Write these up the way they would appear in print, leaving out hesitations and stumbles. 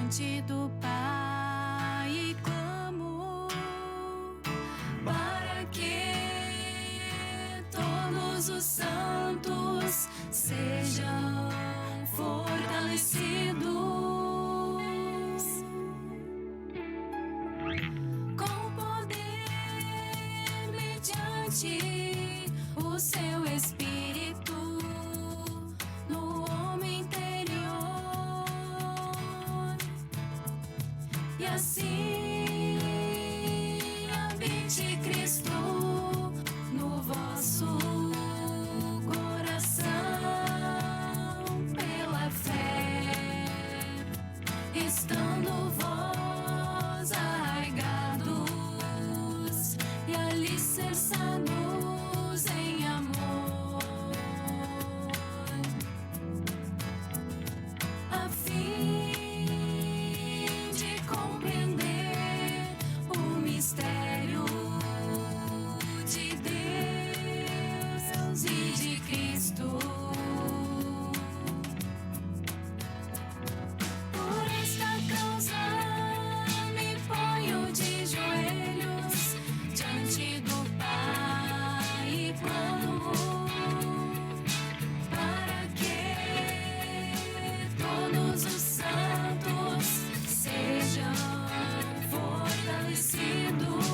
diante do Pai e clamo para que todos os santos sejam fortalecidos com poder mediante o seu Espírito no homem interior, e assim habite Cristo no vosso coração pela fé, estando vós arraigados e alicerçados em amor, a fim de compreender o mistério de Deus e de Cristo. Por esta causa me ponho de joelhos diante do Pai e clamo para que todos os santos sejam fortalecidos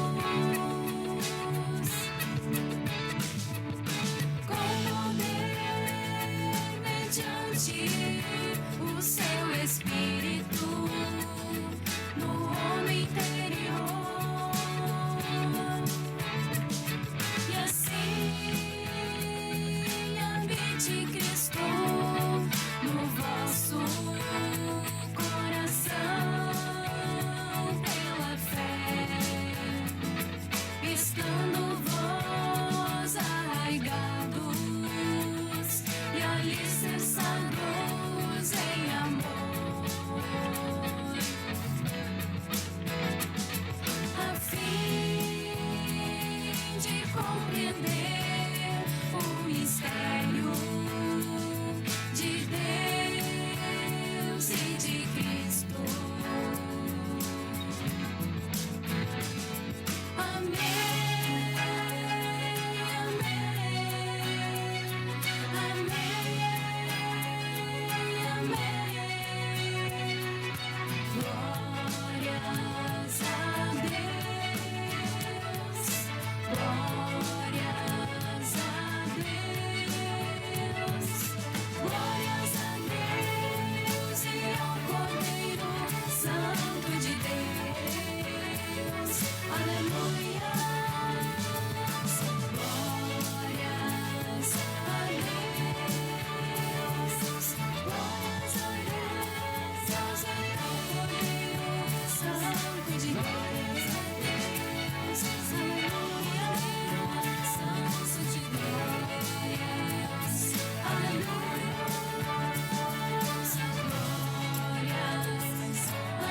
com poder mediante o seu Espírito no homem interior, e assim habite Cristo no vosso coração pela fé, estando vós arraigados e alicerçados em amor, a fim de compreender o mistério de Deus e de Cristo. Amém, amém, amém, amém. Glórias a Deus, glórias a Deus, glórias a Deus e ao Cordeiro Santo de Deus. Aleluia. Glórias a Deus, glórias a Deus e ao Cordeiro Santo de Deus. Aleluia, Santo de Deus. Aleluia. Glórias a Deus, glórias a Deus, glórias a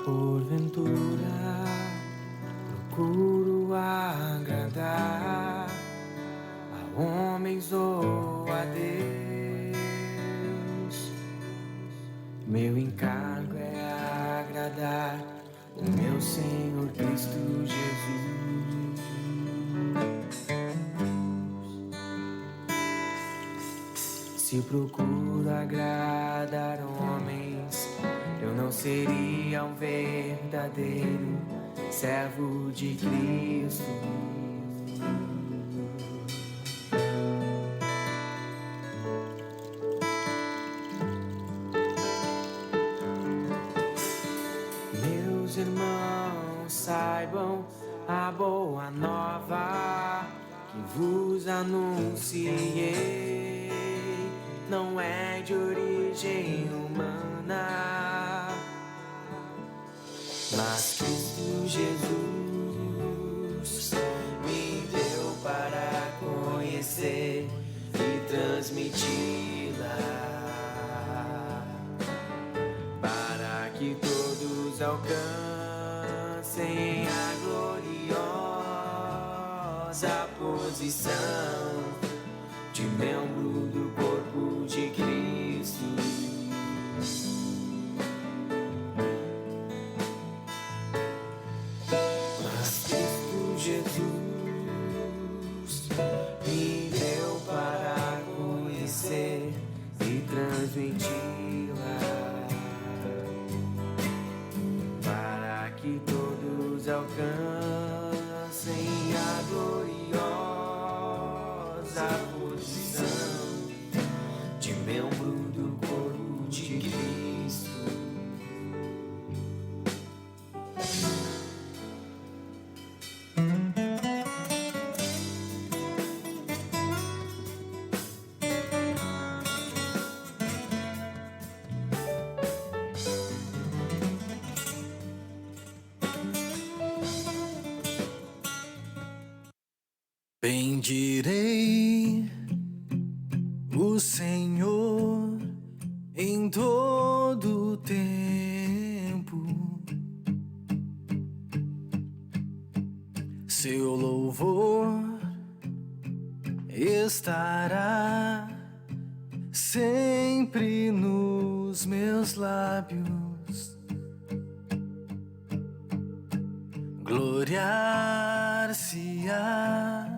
Porventura procuro agradar a homens ou a Deus. Meu encargo é agradar o meu Senhor Cristo Jesus. Se procuro agradar homens, eu não seria um verdadeiro servo de Cristo. Meus irmãos, saibam a boa nova vos anunciei não é de origem humana, mas Cristo Jesus me deu para conhecer e transmiti-la, para que todos alcancem a gloriosa posição de membro do corpo de Cristo. Mas Cristo Jesus me deu para conhecer e transmiti-la, para que todos alcancem a gloriosa posição de membro do corpo de Cristo. Bendirei o Senhor em todo tempo, seu louvor estará sempre nos meus lábios. Gloriar-se-á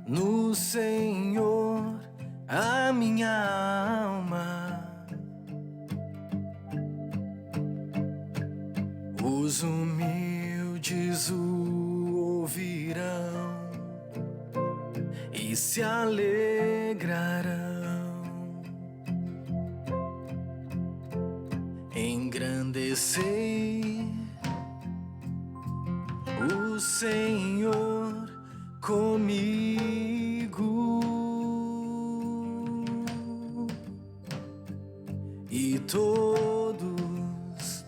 no Senhor a minha alma. Os humildes o ouvirão e se alegrarão. Engrandecei o Senhor comigo, e todos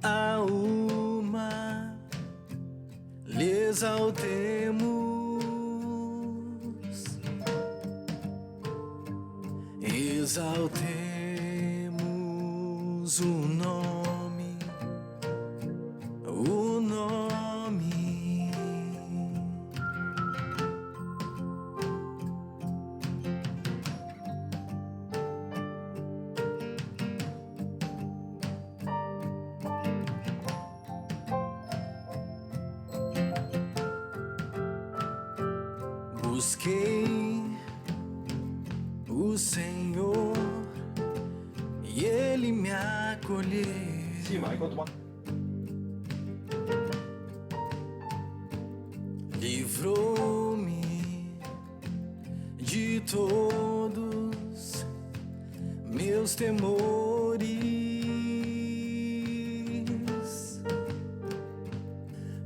a uma lhe exaltemos, exaltemos o nome, o nome. Busquei o Senhor e Ele me acolheu. Livrou-me de todos meus temores.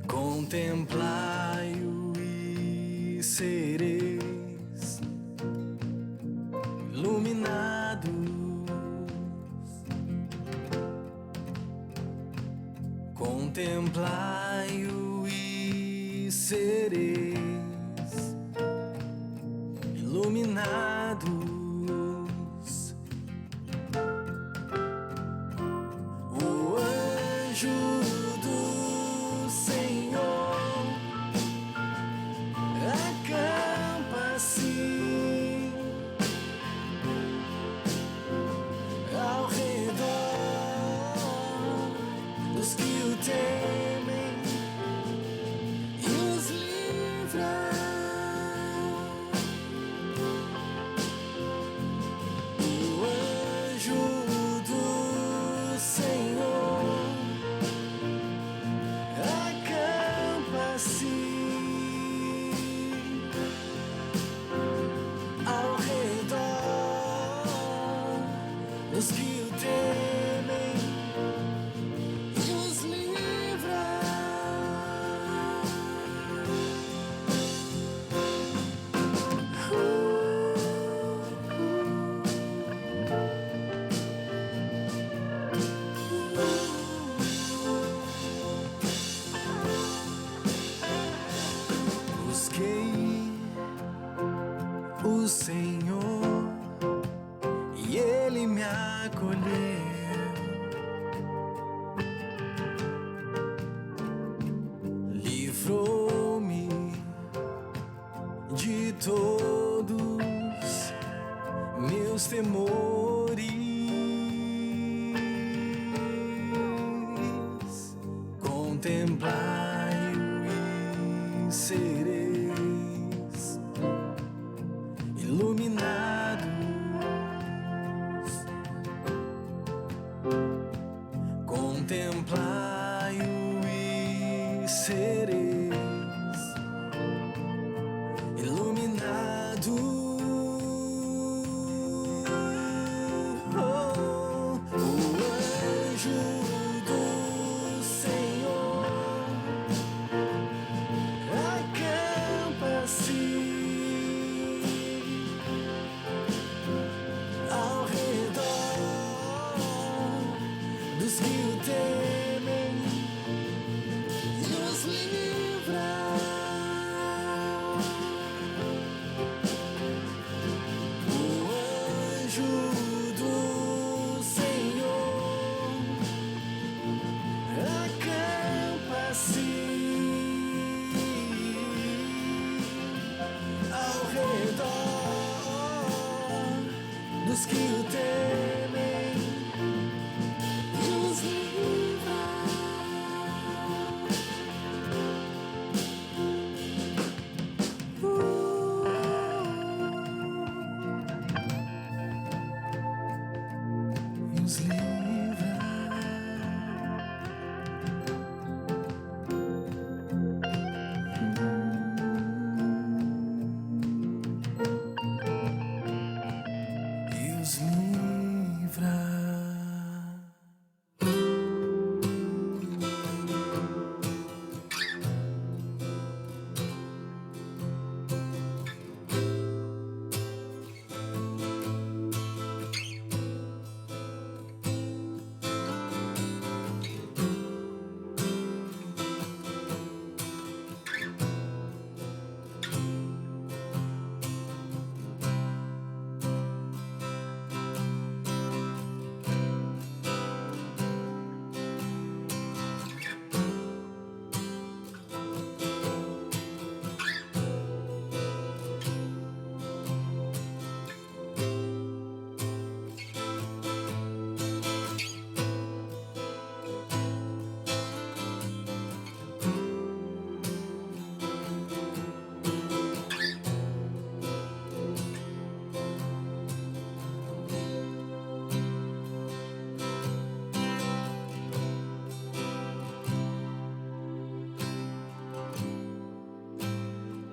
Contemplai-o e sereis iluminados. Contemplai-o e sereis iluminados. O anjo do Senhor acampa-se ao redor dos que o temem. o Senhor e Ele me acolheu. Livrou-me de todos meus temores. Contemplai-o e sereis iluminados. Contemplai-o e sereis iluminados. Oh, o anjo do Senhor acampa-se ao redor dos que o temem e os livra. O anjo do Senhor acampa-se ao redor dos que o temem e os livra. E os livra. E os livra.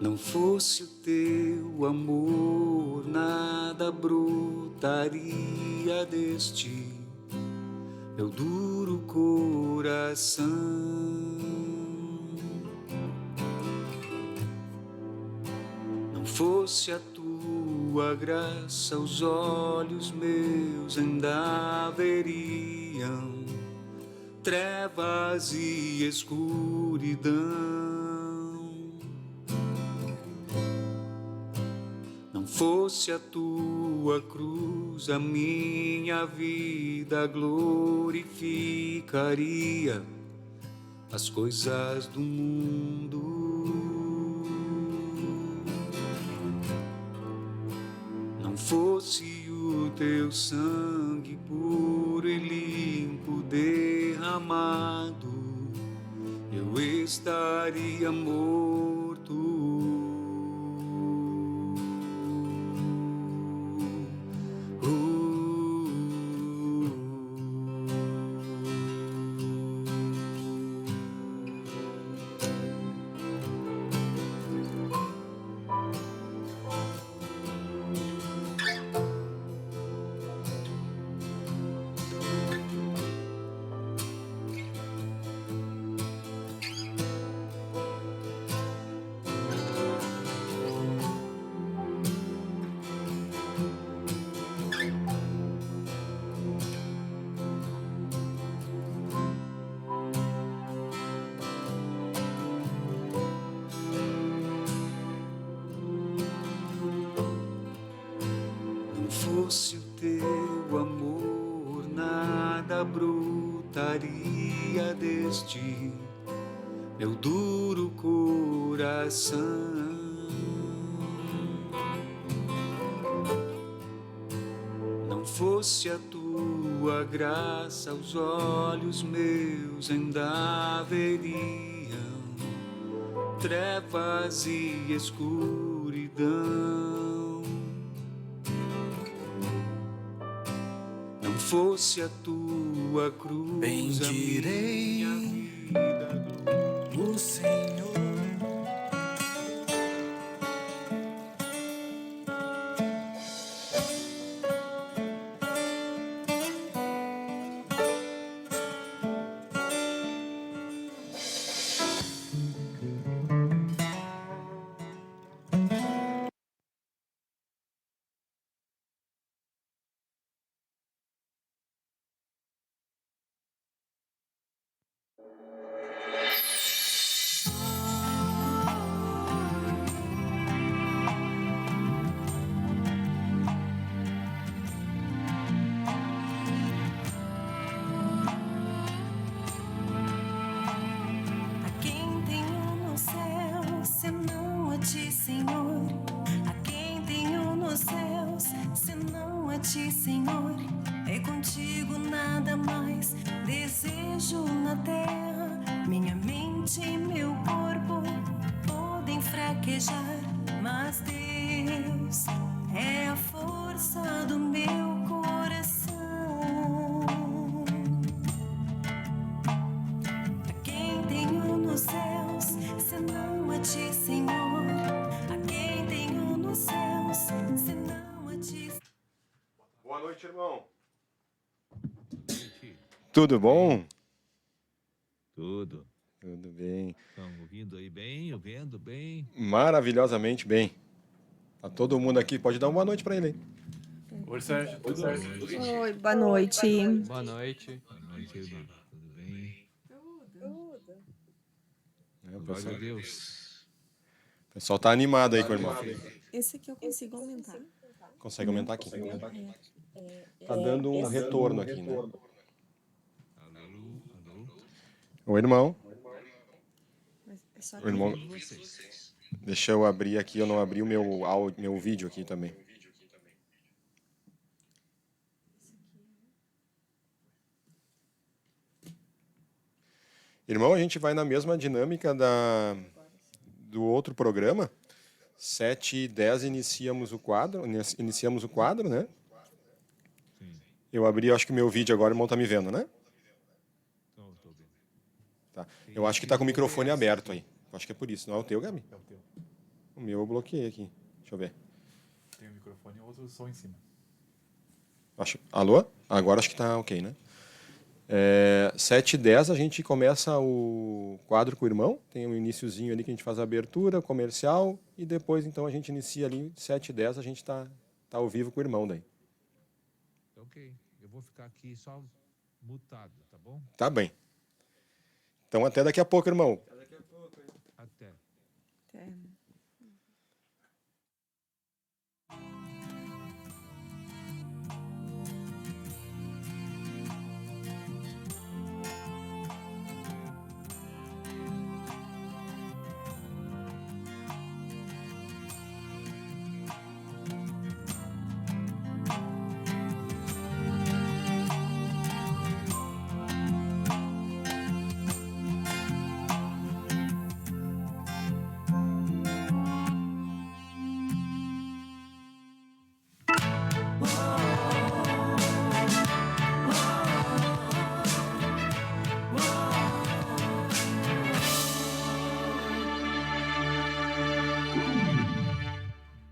Não fosse o teu amor, nada brotaria deste meu duro coração. Não fosse a tua graça, os olhos meus ainda veriam trevas e escuridão. Não fosse a tua cruz, a minha vida glorificaria as coisas do mundo. Não fosse o teu sangue puro e limpo derramado, eu estaria morto. fosse o teu amor, nada brotaria deste meu duro coração. Não fosse a tua graça, os olhos meus ainda veriam trevas e escuridão. Não fosse a tua cruz, Bendirei a minha vida. o Senhor. A quem tenho no céu, senão a ti, Senhor? A quem tenho nos céus, senão a ti, Senhor? É contigo nada mais desejo na terra. Minha mente e meu corpo podem fraquejar, mas Deus é a força do meu coração. A quem tenho nos céus, senão a ti, Senhor? A quem tenho nos céus, senão a ti? Boa noite, irmão. Tudo bom? Tudo. Tudo bem. Estão ouvindo aí bem, vendo bem? Maravilhosamente bem. Tá todo mundo aqui. Pode dar uma boa noite pra ele aí. Oi, Sérgio. Tudo certo? Oi, boa noite. Boa noite. Boa noite, irmão. Tudo bem? É, o Glória a Deus. pessoal tá animado aí com o irmão. Esse aqui eu consigo aumentar. Consegue aumentar aqui. Tá dando um retorno aqui, né? Alô, alô. O irmão. Mas é só O irmão. Deixa eu abrir aqui. Eu não abri o meu vídeo aqui também. Irmão, a gente vai na mesma dinâmica do outro programa. 7h10 iniciamos o quadro, né? Sim, Eu abri, acho que o meu vídeo agora, o irmão tá me vendo, né? tô vendo. Tá. Eu acho que tá com o microfone aberto aí. Eu acho que é por isso. Não é o teu, Gabi? É o teu. O meu eu bloqueei aqui. Deixa eu ver. Tem o microfone e outro som em cima. Alô? Agora acho que tá ok, né? 7h10 a gente começa o quadro com o irmão. Tem um iniciozinho ali que a gente faz a abertura, comercial. E depois, então, a gente inicia ali. 7h10 a gente tá ao vivo com o irmão daí. Ok, eu vou ficar aqui só mutado, tá bom? Tá bem. Então, até daqui a pouco, irmão. Até. Até.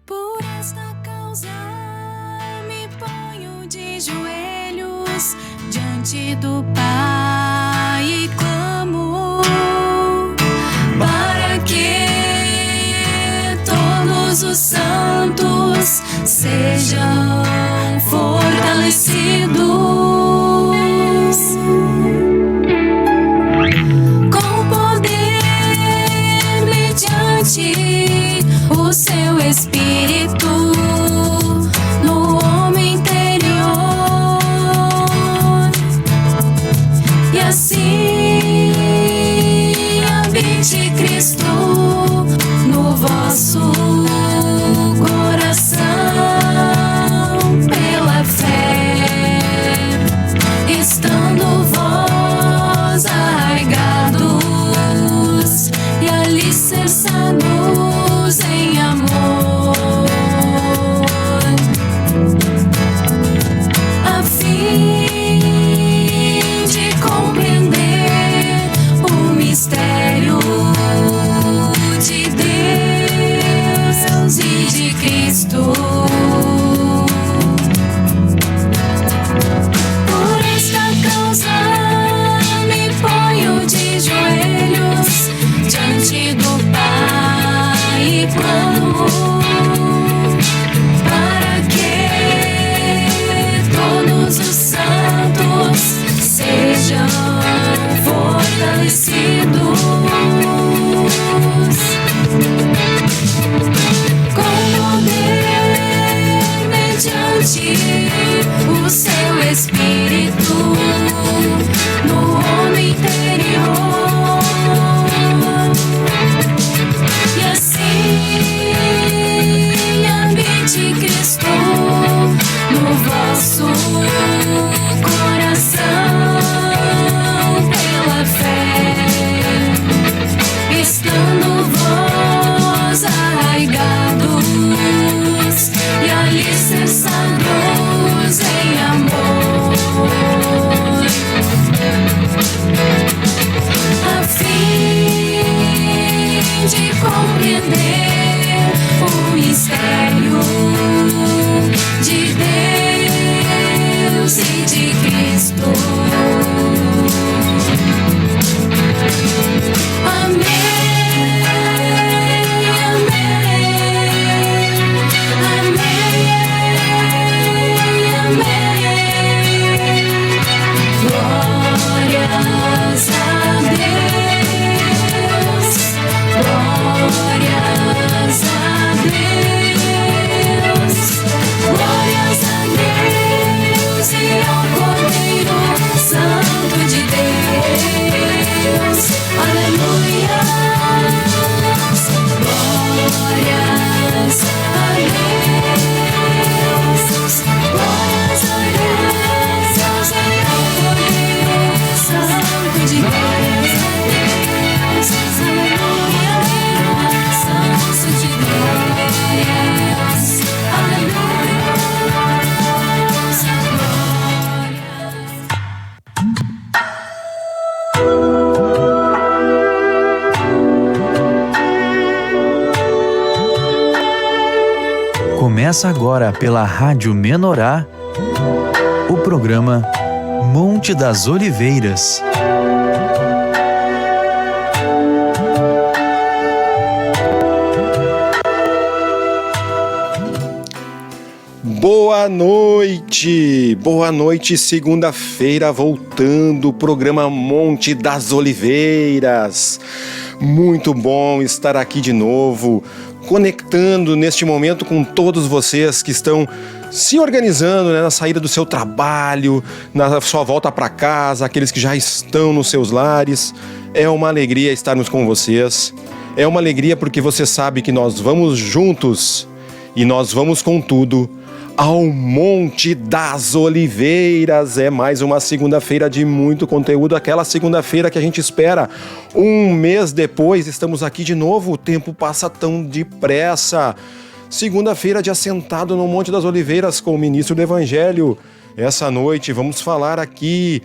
Por esta causa me ponho de joelhos diante do Pai e clamo para que todos os santos sejam fortalecidos com poder mediante o seu Espírito no homem interior. Espírito no homem interior. E assim habite Cristo no vosso coração pela fé, estando vós arraigados e alicerçados em amor, a fim de compreender o mistério de Deus e de Cristo. Amém, amém, amém. Glórias a Deus, glórias a Deus, glórias a Deus e ao Cordeiro Santo de Deus. Aleluia. Glórias a Deus, glórias a Deus, ao Cordeiro Santo de Deus. Aleluia, Santo de Deus. Aleluia, Começa agora pela Rádio Menorá, o programa Monte das Oliveiras. Boa noite, segunda-feira voltando, o programa Monte das Oliveiras. Muito bom estar aqui de novo, conectando neste momento com todos vocês que estão se organizando, né, na saída do seu trabalho, na sua volta para casa, aqueles que já estão nos seus lares. É uma alegria estarmos com vocês. É uma alegria porque você sabe que nós vamos juntos e nós vamos com tudo ao Monte das Oliveiras. É mais uma segunda-feira de muito conteúdo, aquela segunda-feira que a gente espera. Um mês depois, estamos aqui de novo, o tempo passa tão depressa. Segunda-feira de assentado no Monte das Oliveiras com o ministro do Evangelho. Essa noite vamos falar aqui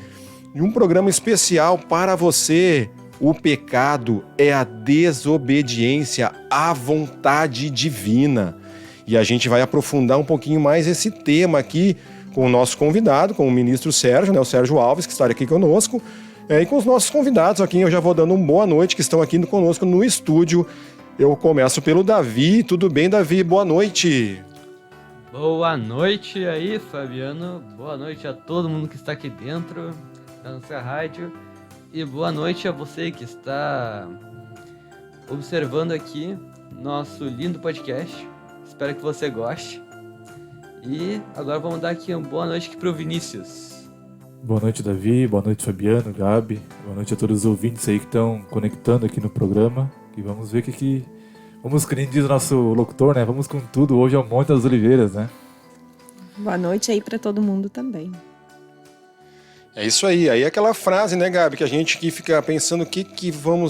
de um programa especial para você. O pecado é a desobediência à vontade divina. E a gente vai aprofundar um pouquinho mais esse tema aqui com o nosso convidado, com o ministro Sérgio, né, o Sérgio Alves, que está aqui conosco, e com os nossos convidados aqui. Eu já vou dando uma boa noite, que estão aqui conosco no estúdio. Eu começo pelo Davi. Tudo bem, Davi? Boa noite. Boa noite aí, Fabiano. Boa noite a todo mundo que está aqui dentro da nossa rádio. E boa noite a você que está observando aqui nosso lindo podcast. Espero que você goste. E agora vamos dar aqui uma boa noite aqui pro Vinícius. Boa noite, Davi. Boa noite, Fabiano, Gabi. Boa noite a todos os ouvintes aí que estão conectando aqui no programa. E vamos ver o que... Vamos, que nem diz o nosso locutor, né? Vamos com tudo. Hoje é o Monte das Oliveiras, né? Boa noite aí para todo mundo também. É isso aí. Aí é aquela frase, né, Gabi, que a gente aqui fica pensando o que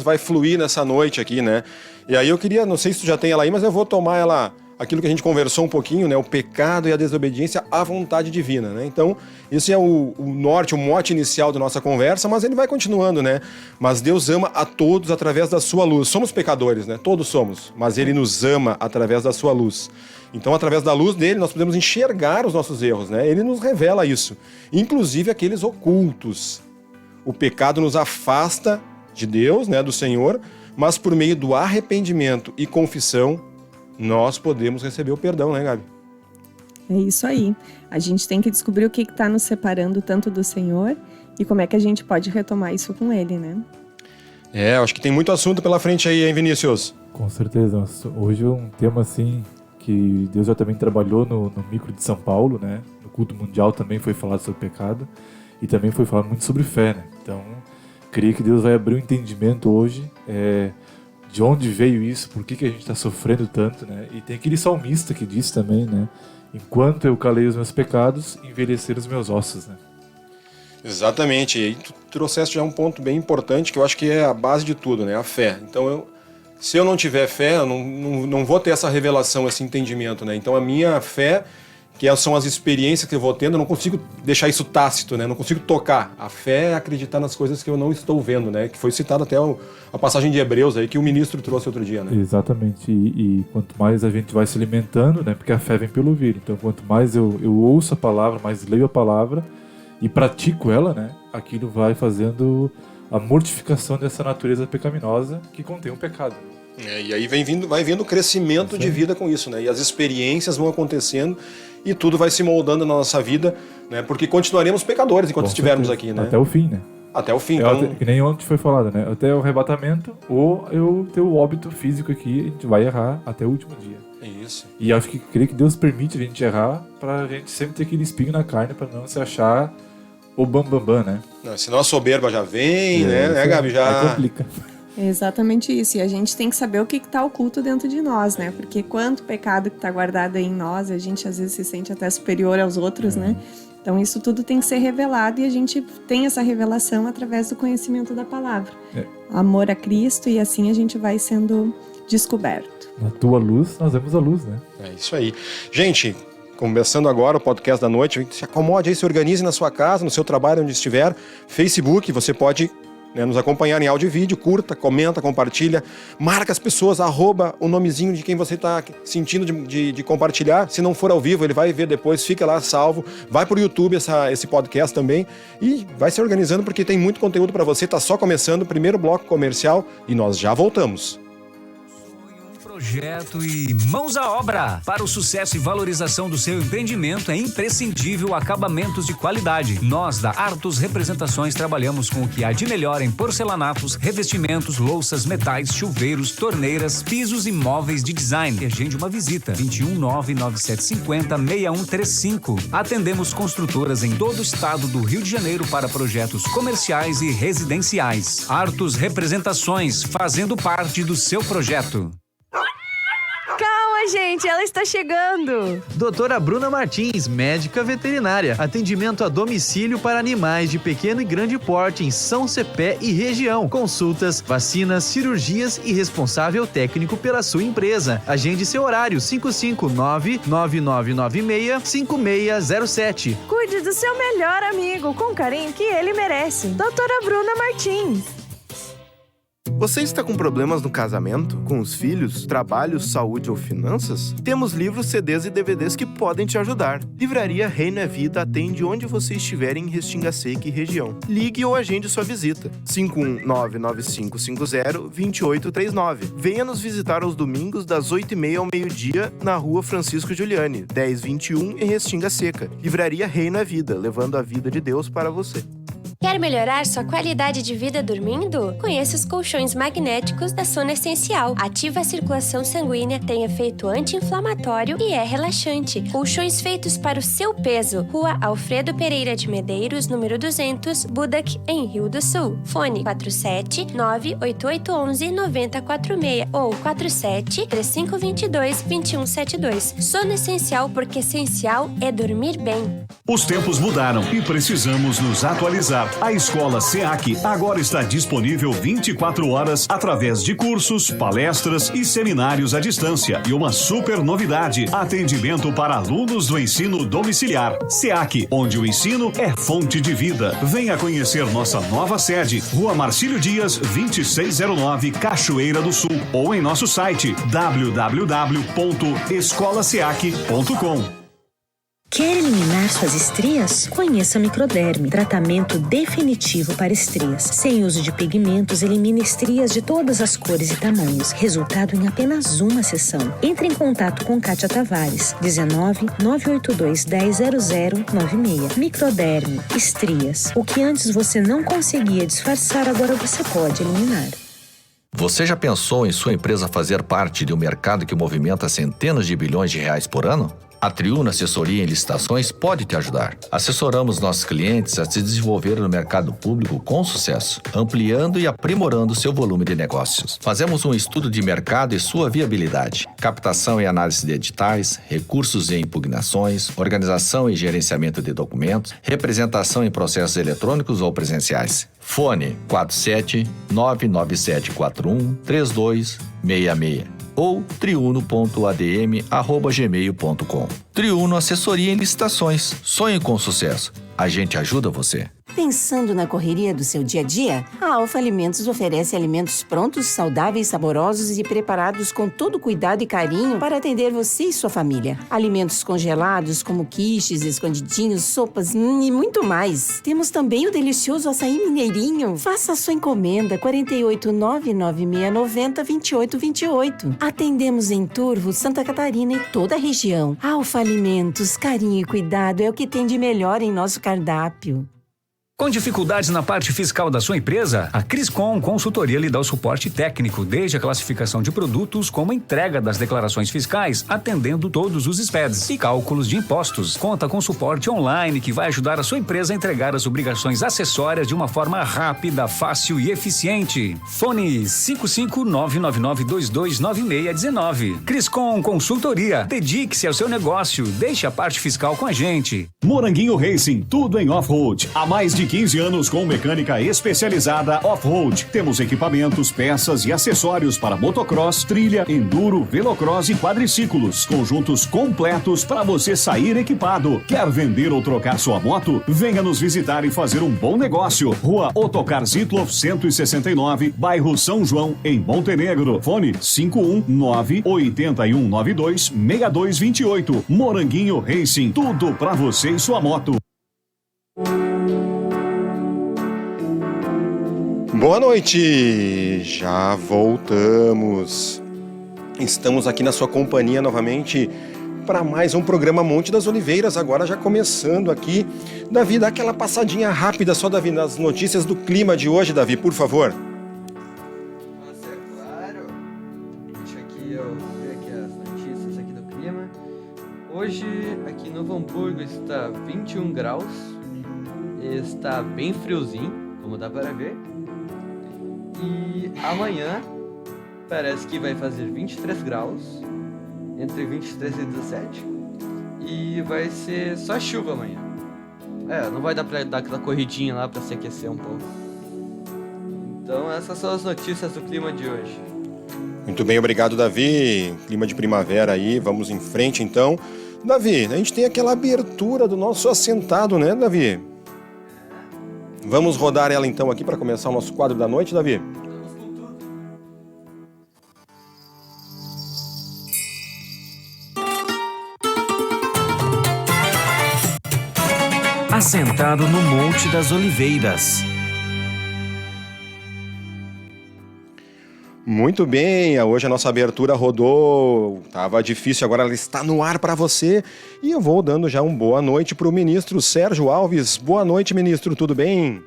vai fluir nessa noite aqui, né? E aí eu queria, não sei se tu já tem ela aí, mas eu vou tomar ela... Aquilo que a gente conversou um pouquinho, né? O pecado e a desobediência à vontade divina, né? Então, esse é o norte, o mote inicial da nossa conversa, mas ele vai continuando, né? Mas Deus ama a todos através da sua luz. Somos pecadores, né? Todos somos, mas Ele nos ama através da sua luz. Então, através da luz dele, nós podemos enxergar os nossos erros, né? Ele nos revela isso, inclusive aqueles ocultos. O pecado nos afasta de Deus, né? Do Senhor, mas por meio do arrependimento e confissão, nós podemos receber o perdão, né, Gabi? É isso aí. A gente tem que descobrir o que está nos separando tanto do Senhor e como é que a gente pode retomar isso com Ele, né? Eu acho que tem muito assunto pela frente aí, hein, Vinícius? Com certeza. Hoje é um tema, assim, que Deus já também trabalhou no micro de São Paulo, né? No culto mundial também foi falado sobre pecado e também foi falado muito sobre fé, né? Então, creio que Deus vai abrir um entendimento hoje de onde veio isso, por que a gente está sofrendo tanto, né? E tem aquele salmista que diz também, né? Enquanto eu calei os meus pecados, envelheceram os meus ossos, né? Exatamente, e aí tu trouxeste já um ponto bem importante que eu acho que é a base de tudo, né? A fé. Então, se eu não tiver fé, eu não vou ter essa revelação, esse entendimento, né? Então a minha fé, que são as experiências que eu vou tendo, eu não consigo deixar isso tácito, né? Não consigo tocar. A fé é acreditar nas coisas que eu não estou vendo, né? Que foi citado até a passagem de Hebreus aí que o ministro trouxe outro dia, né? Exatamente, e quanto mais a gente vai se alimentando, né? Porque a fé vem pelo ouvir. Então quanto mais eu ouço a palavra, mais leio a palavra e pratico ela, né? Aquilo vai fazendo a mortificação dessa natureza pecaminosa que contém o pecado. E aí vai vindo o crescimento de vida com isso, né? E as experiências vão acontecendo e tudo vai se moldando na nossa vida, né? Porque continuaremos pecadores enquanto estivermos aqui, né? Até o fim, né? Até o fim. Então... Que nem ontem foi falado, né? Até o arrebatamento ou eu ter o óbito físico aqui, a gente vai errar até o último dia. É isso. E acho que creio que Deus permite a gente errar pra gente sempre ter aquele espinho na carne pra não se achar o bambambam, né? Não, senão a soberba já vem, né, Gabi? Já complica. É exatamente isso. E a gente tem que saber o que está oculto dentro de nós, né? Porque quanto pecado que está guardado aí em nós, a gente às vezes se sente até superior aos outros, né? Então isso tudo tem que ser revelado e a gente tem essa revelação através do conhecimento da palavra. Amor a Cristo, e assim a gente vai sendo descoberto. Na tua luz, nós vemos a luz, né? É isso aí. Gente, começando agora o podcast da noite, se acomode aí, se organize na sua casa, no seu trabalho, onde estiver. Facebook, você pode nos acompanhar em áudio e vídeo, curta, comenta, compartilha, marca as pessoas, @ o nomezinho de quem você está sentindo de compartilhar. Se não for ao vivo, ele vai ver depois, fica lá salvo, vai pro YouTube esse podcast também e vai se organizando porque tem muito conteúdo para você. Tá só começando o primeiro bloco comercial e nós já voltamos. Projeto e mãos à obra. Para o sucesso e valorização do seu empreendimento é imprescindível acabamentos de qualidade. Nós da Artus Representações trabalhamos com o que há de melhor em porcelanatos, revestimentos, louças, metais, chuveiros, torneiras, pisos e móveis de design. Agende uma visita. 21997506135. Atendemos construtoras em todo o estado do Rio de Janeiro para projetos comerciais e residenciais. Artus Representações, fazendo parte do seu projeto. Calma, gente, ela está chegando. Doutora Bruna Martins, médica veterinária. Atendimento a domicílio para animais de pequeno e grande porte em São Cepé e região. Consultas, vacinas, cirurgias e responsável técnico pela sua empresa. Agende seu horário 559-9996-5607. Cuide do seu melhor amigo com o carinho que ele merece. Doutora Bruna Martins. Você está com problemas no casamento, com os filhos, trabalho, saúde ou finanças? Temos livros, CDs e DVDs que podem te ajudar. Livraria Reino é Vida atende onde você estiver em Restinga Seca e região. Ligue ou agende sua visita. 519-9550-2839. Venha nos visitar aos domingos das 8h30 ao meio-dia na Rua Francisco Giuliani, 1021 em Restinga Seca. Livraria Reino é Vida, levando a vida de Deus para você. Quer melhorar sua qualidade de vida dormindo? Conheça os colchões magnéticos da Sono Essencial. Ativa a circulação sanguínea, tem efeito anti-inflamatório e é relaxante. Colchões feitos para o seu peso. Rua Alfredo Pereira de Medeiros, número 200, Budak, em Rio do Sul. Fone 47-98811-9046 ou 47-3522-2172. Sono Essencial, porque essencial é dormir bem. Os tempos mudaram e precisamos nos atualizar. A Escola SEAC agora está disponível 24 horas através de cursos, palestras e seminários à distância. E uma super novidade, atendimento para alunos do ensino domiciliar. SEAC, onde o ensino é fonte de vida. Venha conhecer nossa nova sede, Rua Marcílio Dias, 2609, Cachoeira do Sul, ou em nosso site www.escolaseac.com. Quer eliminar suas estrias? Conheça Microderme, tratamento definitivo para estrias. Sem uso de pigmentos, elimina estrias de todas as cores e tamanhos. Resultado em apenas uma sessão. Entre em contato com Kátia Tavares, 19-982-100096. Microderme, estrias. O que antes você não conseguia disfarçar, agora você pode eliminar. Você já pensou em sua empresa fazer parte de um mercado que movimenta centenas de bilhões de reais por ano? A Triuno Assessoria em Licitações pode te ajudar. Assessoramos nossos clientes a se desenvolver no mercado público com sucesso, ampliando e aprimorando seu volume de negócios. Fazemos um estudo de mercado e sua viabilidade, captação e análise de editais, recursos e impugnações, organização e gerenciamento de documentos, representação em processos eletrônicos ou presenciais. Fone 47 99741 3266 ou triuno.adm@gmail.com. Triuno Assessoria em Licitações. Sonhe com sucesso. A gente ajuda você. Pensando na correria do seu dia a dia? A Alfa Alimentos oferece alimentos prontos, saudáveis, saborosos e preparados com todo cuidado e carinho para atender você e sua família. Alimentos congelados como quiches, escondidinhos, sopas e muito mais. Temos também o delicioso açaí mineirinho. Faça a sua encomenda 48996902828. Atendemos em Turvo, Santa Catarina e toda a região. Alfa Alimentos, carinho e cuidado é o que tem de melhor em nosso cardápio. Com dificuldades na parte fiscal da sua empresa, a Criscom Consultoria lhe dá o suporte técnico, desde a classificação de produtos como a entrega das declarações fiscais, atendendo todos os SPEDs e cálculos de impostos. Conta com suporte online que vai ajudar a sua empresa a entregar as obrigações acessórias de uma forma rápida, fácil e eficiente. Fone 55999229619. Criscom Consultoria. Dedique-se ao seu negócio. Deixe a parte fiscal com a gente. Moranguinho Racing, tudo em off-road. Há mais de 15 anos com mecânica especializada off-road. Temos equipamentos, peças e acessórios para motocross, trilha, enduro, velocross e quadriciclos. Conjuntos completos para você sair equipado. Quer vender ou trocar sua moto? Venha nos visitar e fazer um bom negócio. Rua Otocar Zitloff 169, bairro São João, em Montenegro. Fone 519-8192-6228. Moranguinho Racing, tudo para você e sua moto. Boa noite! Já voltamos. Estamos aqui na sua companhia novamente para mais um programa Monte das Oliveiras, agora já começando aqui. Davi, dá aquela passadinha rápida só, Davi, nas notícias do clima de hoje, Davi, por favor. Nossa, é claro. Deixa aqui eu ver aqui as notícias aqui do clima. Hoje aqui em Novo Hamburgo está 21 graus, está bem friozinho, como dá para ver. E amanhã parece que vai fazer 23 graus, entre 23 e 17. E vai ser só chuva amanhã. Não vai dar pra dar aquela corridinha lá pra se aquecer um pouco. Então essas são as notícias do clima de hoje. Muito bem, obrigado, Davi. Clima de primavera aí, vamos em frente então. Davi, a gente tem aquela abertura do nosso assentado, né, Davi? Vamos rodar ela então aqui para começar o nosso quadro da noite, Davi? Vamos com tudo. Assentado no Monte das Oliveiras. Muito bem, hoje a nossa abertura rodou, tava difícil, agora ela está no ar para você. E eu vou dando já uma boa noite para o ministro Sérgio Alves. Boa noite, ministro, tudo bem?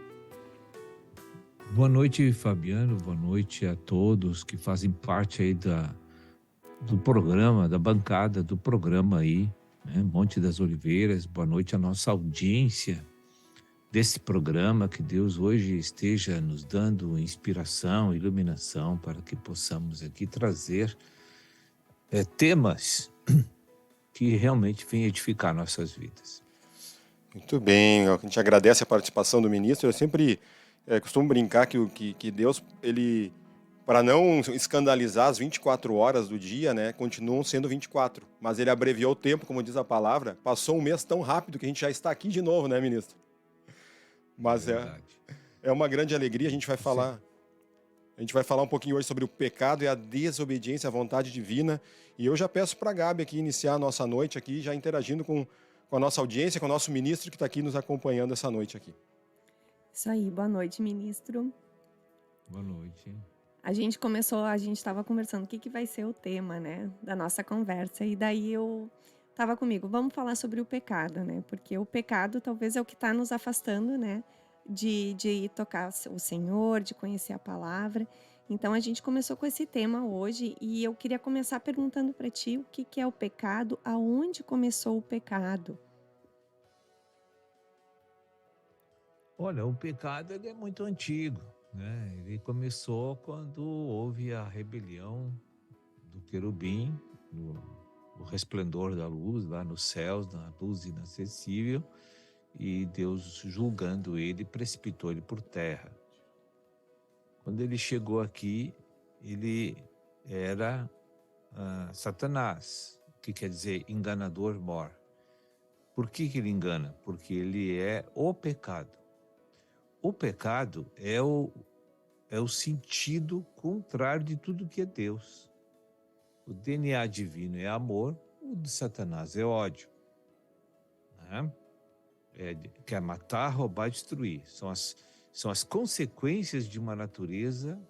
Boa noite, Fabiano, boa noite a todos que fazem parte aí do programa, da bancada do programa aí, né? Monte das Oliveiras. Boa noite à nossa audiência desse programa, que Deus hoje esteja nos dando inspiração, iluminação para que possamos aqui trazer temas que realmente venham edificar nossas vidas. Muito bem, a gente agradece a participação do ministro. Eu sempre costumo brincar que Deus, ele, para não escandalizar as 24 horas do dia, né, continuam sendo 24, mas ele abreviou o tempo, como diz a palavra. Passou um mês tão rápido que a gente já está aqui de novo, né, ministro? Mas é uma grande alegria. A gente vai falar um pouquinho hoje sobre o pecado e a desobediência à vontade divina. E eu já peço para a Gabi aqui iniciar a nossa noite aqui, já interagindo com a nossa audiência, com o nosso ministro que está aqui nos acompanhando essa noite aqui. Isso aí, boa noite, ministro. Boa noite. A gente estava conversando o que vai ser o tema, né, da nossa conversa. E daí eu estava comigo, vamos falar sobre o pecado, né? Porque o pecado talvez é o que está nos afastando, né? De tocar o Senhor, de conhecer a palavra. Então a gente começou com esse tema hoje e eu queria começar perguntando para ti o que é o pecado, aonde começou o pecado? Olha, o pecado ele é muito antigo, né? Ele começou quando houve a rebelião do querubim, no resplendor da luz, lá nos céus, na luz inacessível, e Deus, julgando ele, precipitou ele por terra. Quando ele chegou aqui, ele era Satanás, que quer dizer enganador mor. Por que ele engana? Porque ele é o pecado. O pecado é o sentido contrário de tudo que é Deus. O DNA divino é amor, o de Satanás é ódio. Né? Quer matar, roubar, destruir. São as consequências de uma natureza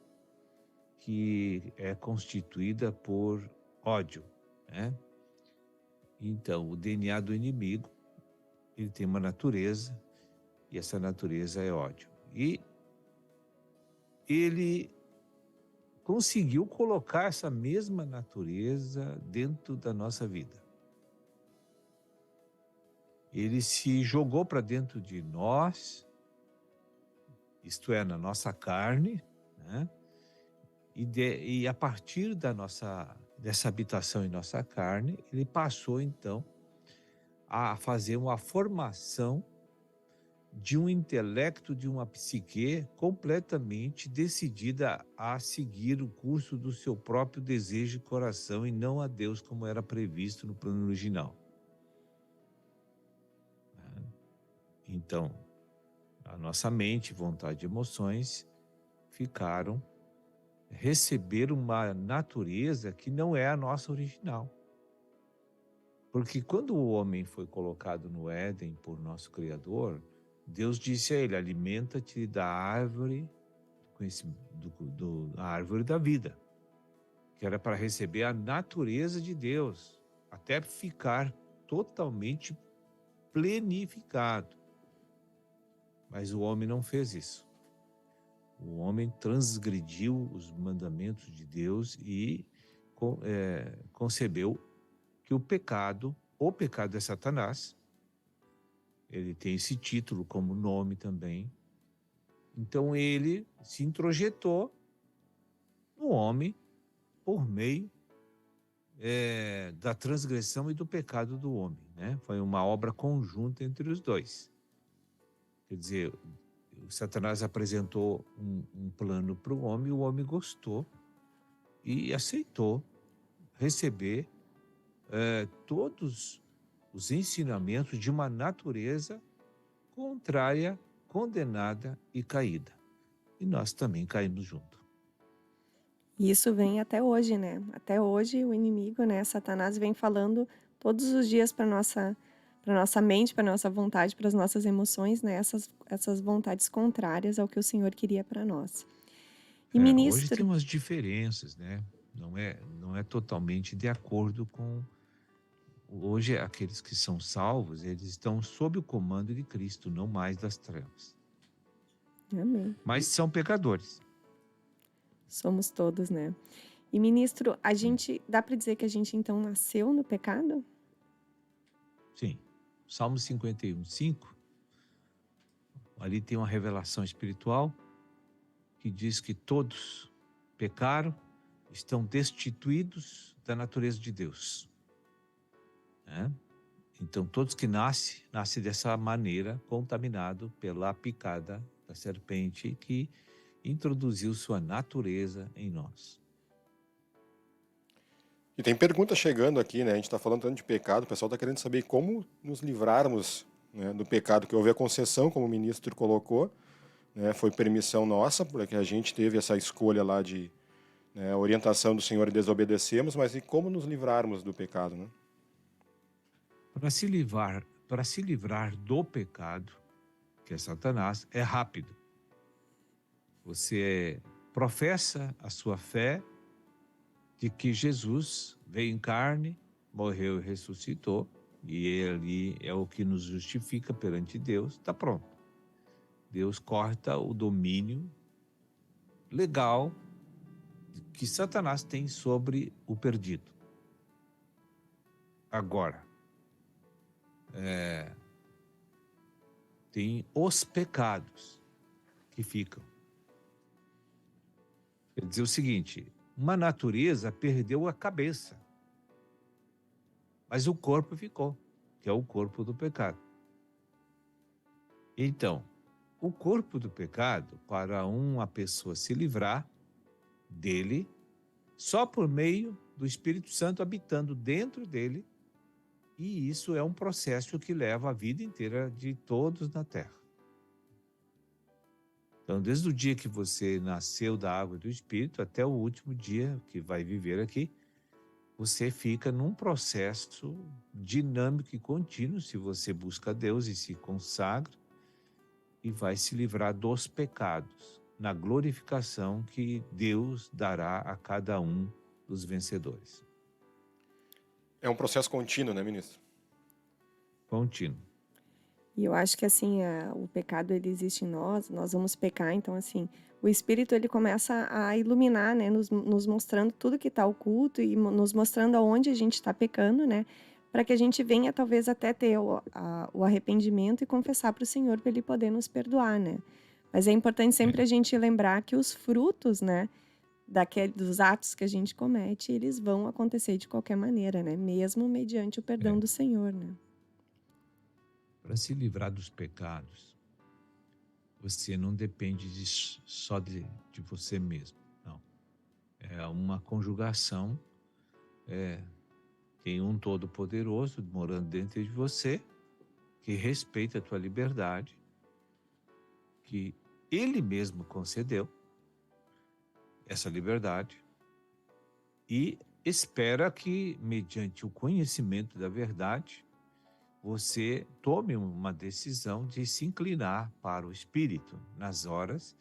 que é constituída por ódio. Né? Então, o DNA do inimigo, ele tem uma natureza, e essa natureza é ódio. E ele conseguiu colocar essa mesma natureza dentro da nossa vida. Ele se jogou para dentro de nós, isto é, na nossa carne, né? E a partir dessa habitação em nossa carne, ele passou então a fazer uma formação de um intelecto, de uma psique completamente decidida a seguir o curso do seu próprio desejo e coração e não a Deus como era previsto no plano original. Então, a nossa mente, vontade e emoções receberam uma natureza que não é a nossa original. Porque quando o homem foi colocado no Éden por nosso Criador, Deus disse a ele: alimenta-te da árvore, da árvore da vida, que era para receber a natureza de Deus, até ficar totalmente plenificado. Mas o homem não fez isso. O homem transgrediu os mandamentos de Deus e concebeu que o pecado é Satanás. Ele tem esse título como nome também. Então ele se introjetou no homem por meio da transgressão e do pecado do homem, né? Foi uma obra conjunta entre os dois. Quer dizer, o Satanás apresentou um plano para o homem gostou e aceitou receber todos os ensinamentos de uma natureza contrária, condenada e caída. E nós também caímos junto. E isso vem até hoje, né? Até hoje o inimigo, né, Satanás, vem falando todos os dias para nossa mente, para nossa vontade, para as nossas emoções, né? Essas vontades contrárias ao que o Senhor queria para nós. E ministro... Hoje tem umas diferenças, né? Não é totalmente de acordo com... Hoje, aqueles que são salvos, eles estão sob o comando de Cristo, não mais das trevas. Amém. Mas são pecadores. Somos todos, né? E, ministro, dá para dizer que a gente, então, nasceu no pecado? Sim. Salmo 51:5, ali tem uma revelação espiritual que diz que todos pecaram, estão destituídos da natureza de Deus. Então, todos que nascem dessa maneira, contaminado pela picada da serpente que introduziu sua natureza em nós. E tem pergunta chegando aqui, né? A gente está falando tanto de pecado, o pessoal está querendo saber como nos livrarmos, né, do pecado, que houve a concessão, como o ministro colocou, né? Foi permissão nossa, porque a gente teve essa escolha lá de orientação do Senhor e desobedecemos, mas e como nos livrarmos do pecado, né? Para se livrar do pecado, que é Satanás, é rápido. Você professa a sua fé de que Jesus veio em carne, morreu e ressuscitou, e ele é o que nos justifica perante Deus, está pronto. Deus corta o domínio legal que Satanás tem sobre o perdido. Agora, tem os pecados que ficam. Quer dizer o seguinte, uma natureza perdeu a cabeça, mas o corpo ficou, que é o corpo do pecado. Então, o corpo do pecado, para uma pessoa se livrar dele, só por meio do Espírito Santo habitando dentro dele, e isso é um processo que leva a vida inteira de todos na Terra. Então, desde o dia que você nasceu da água e do Espírito até o último dia que vai viver aqui, você fica num processo dinâmico e contínuo, se você busca Deus e se consagra, e vai se livrar dos pecados, na glorificação que Deus dará a cada um dos vencedores. É um processo contínuo, né, ministro? Contínuo. E eu acho que assim, o pecado ele existe em nós vamos pecar, então assim, o Espírito ele começa a iluminar, né, nos mostrando tudo que está oculto e nos mostrando aonde a gente está pecando, né, para que a gente venha talvez até ter o arrependimento e confessar para o Senhor para Ele poder nos perdoar, né. Mas é importante sempre a gente lembrar que os frutos, né, dos atos que a gente comete, eles vão acontecer de qualquer maneira, né, mesmo mediante o perdão do Senhor, né. Para se livrar dos pecados, você não depende só de você mesmo, não. É uma conjugação, tem um Todo-Poderoso morando dentro de você, que respeita a tua liberdade, que Ele mesmo concedeu essa liberdade e espera que, mediante o conhecimento da verdade, você tome uma decisão de se inclinar para o Espírito nas horas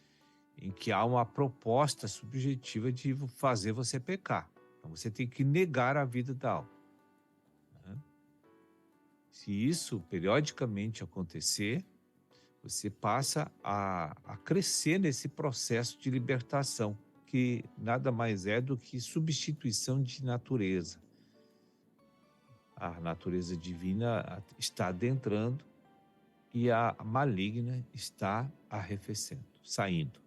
em que há uma proposta subjetiva de fazer você pecar. Então você tem que negar a vida da alma. Se isso periodicamente acontecer, você passa a crescer nesse processo de libertação, que nada mais é do que substituição de natureza. A natureza divina está adentrando e a maligna está arrefecendo, saindo.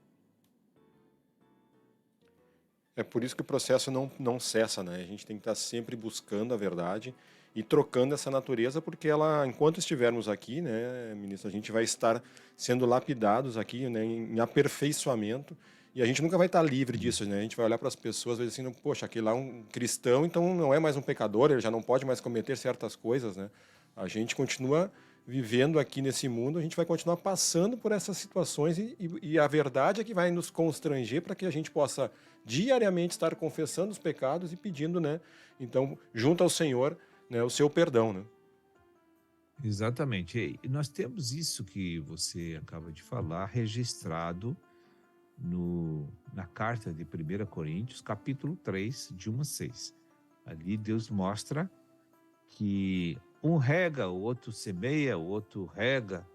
É por isso que o processo não cessa, né? A gente tem que estar sempre buscando a verdade e trocando essa natureza, porque ela, enquanto estivermos aqui, né, ministro, a gente vai estar sendo lapidados aqui, né, em aperfeiçoamento, e a gente nunca vai estar livre disso, né? A gente vai olhar para as pessoas e vai dizer assim, poxa, aquele lá é um cristão, então não é mais um pecador, ele já não pode mais cometer certas coisas, né? A gente continua vivendo aqui nesse mundo, a gente vai continuar passando por essas situações e a verdade é que vai nos constranger para que a gente possa diariamente estar confessando os pecados e pedindo, né? Então, junto ao Senhor, né, o seu perdão, né? Exatamente. E nós temos isso que você acaba de falar registrado na carta de 1 Coríntios, capítulo 3, de 1 a 6. Ali Deus mostra que um rega, o outro semeia, o outro rega,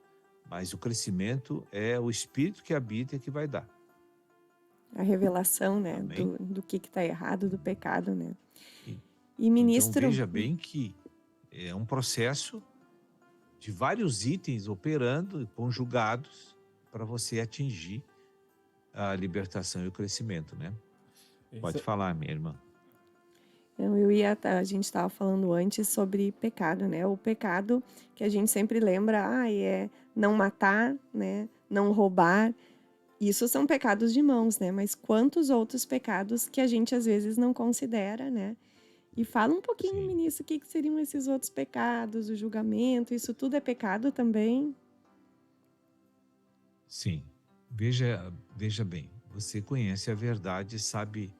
mas o crescimento é o Espírito que habita e que vai dar. A revelação, né, do que está errado, do pecado, né. E ministro... Então veja bem que é um processo de vários itens operando e conjugados para você atingir a libertação e o crescimento, né? Pode falar, minha irmã. A gente estava falando antes sobre pecado, né? O pecado que a gente sempre lembra, é não matar, né? Não roubar. Isso são pecados de mãos, né? Mas quantos outros pecados que a gente às vezes não considera, né? E fala um pouquinho, ministro, o que seriam esses outros pecados, o julgamento, isso tudo é pecado também? Sim. Veja bem, você conhece a verdade, sabe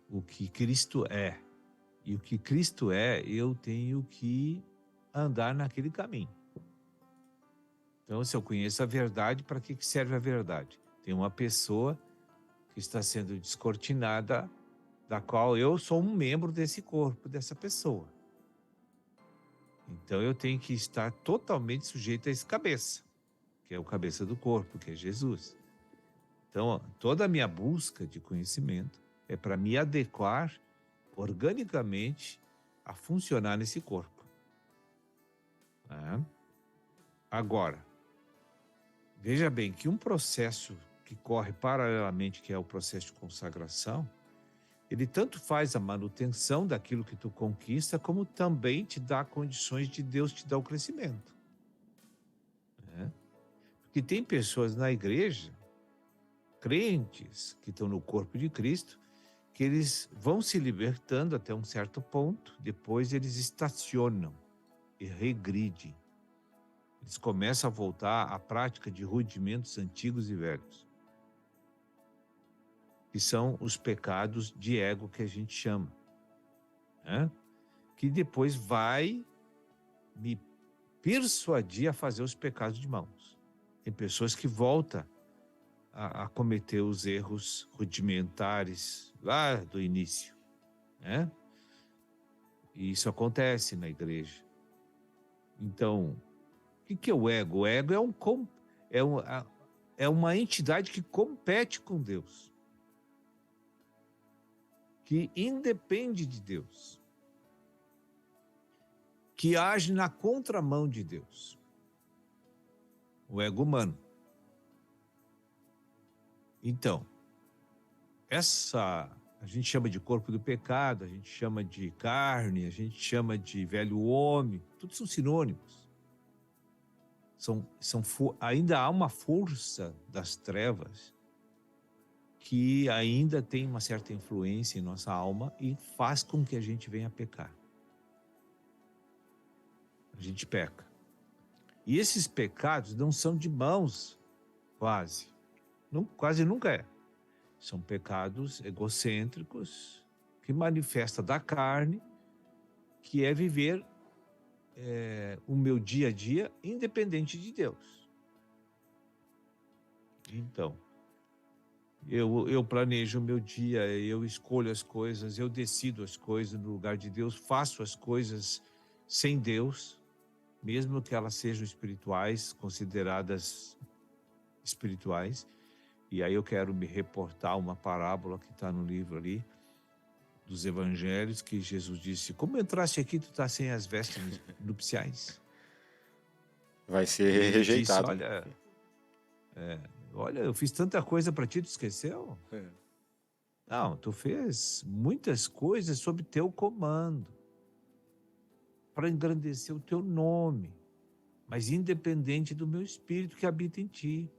o que Cristo é. E o que Cristo é, eu tenho que andar naquele caminho. Então, se eu conheço a verdade, para que serve a verdade? Tem uma pessoa que está sendo descortinada, da qual eu sou um membro desse corpo, dessa pessoa. Então, eu tenho que estar totalmente sujeito a esse cabeça, que é o cabeça do corpo, que é Jesus. Então, toda a minha busca de conhecimento É para me adequar organicamente a funcionar nesse corpo. Agora, veja bem que um processo que corre paralelamente, que é o processo de consagração, ele tanto faz a manutenção daquilo que tu conquista, como também te dá condições de Deus te dar o crescimento. Porque tem pessoas na igreja, crentes, que estão no corpo de Cristo, que eles vão se libertando até um certo ponto, depois eles estacionam e regridem. Eles começam a voltar à prática de rudimentos antigos e velhos, que são os pecados de ego que a gente chama, que depois vai me persuadir a fazer os pecados de mãos. Tem pessoas que voltam a cometer os erros rudimentares lá do início, E isso acontece na igreja. Então, o que é o ego? O ego é uma entidade que compete com Deus, que independe de Deus, que age na contramão de Deus. O ego humano. Então, a gente chama de corpo do pecado, a gente chama de carne, a gente chama de velho homem, tudo são sinônimos. Ainda há uma força das trevas que ainda tem uma certa influência em nossa alma e faz com que a gente venha a pecar. A gente peca. E esses pecados não são de mãos, quase nunca é. São pecados egocêntricos que manifestam da carne, que é viver o meu dia a dia independente de Deus. Então, eu planejo o meu dia, eu escolho as coisas, eu decido as coisas no lugar de Deus, faço as coisas sem Deus, mesmo que elas sejam espirituais, consideradas espirituais. E aí eu quero me reportar uma parábola que está no livro ali, dos evangelhos, que Jesus disse: como entraste aqui, tu está sem as vestes nupciais? Vai ser rejeitado. Disse, olha, eu fiz tanta coisa para ti, tu esqueceu? Não, tu fez muitas coisas sob teu comando, para engrandecer o teu nome, mas independente do meu espírito que habita em ti.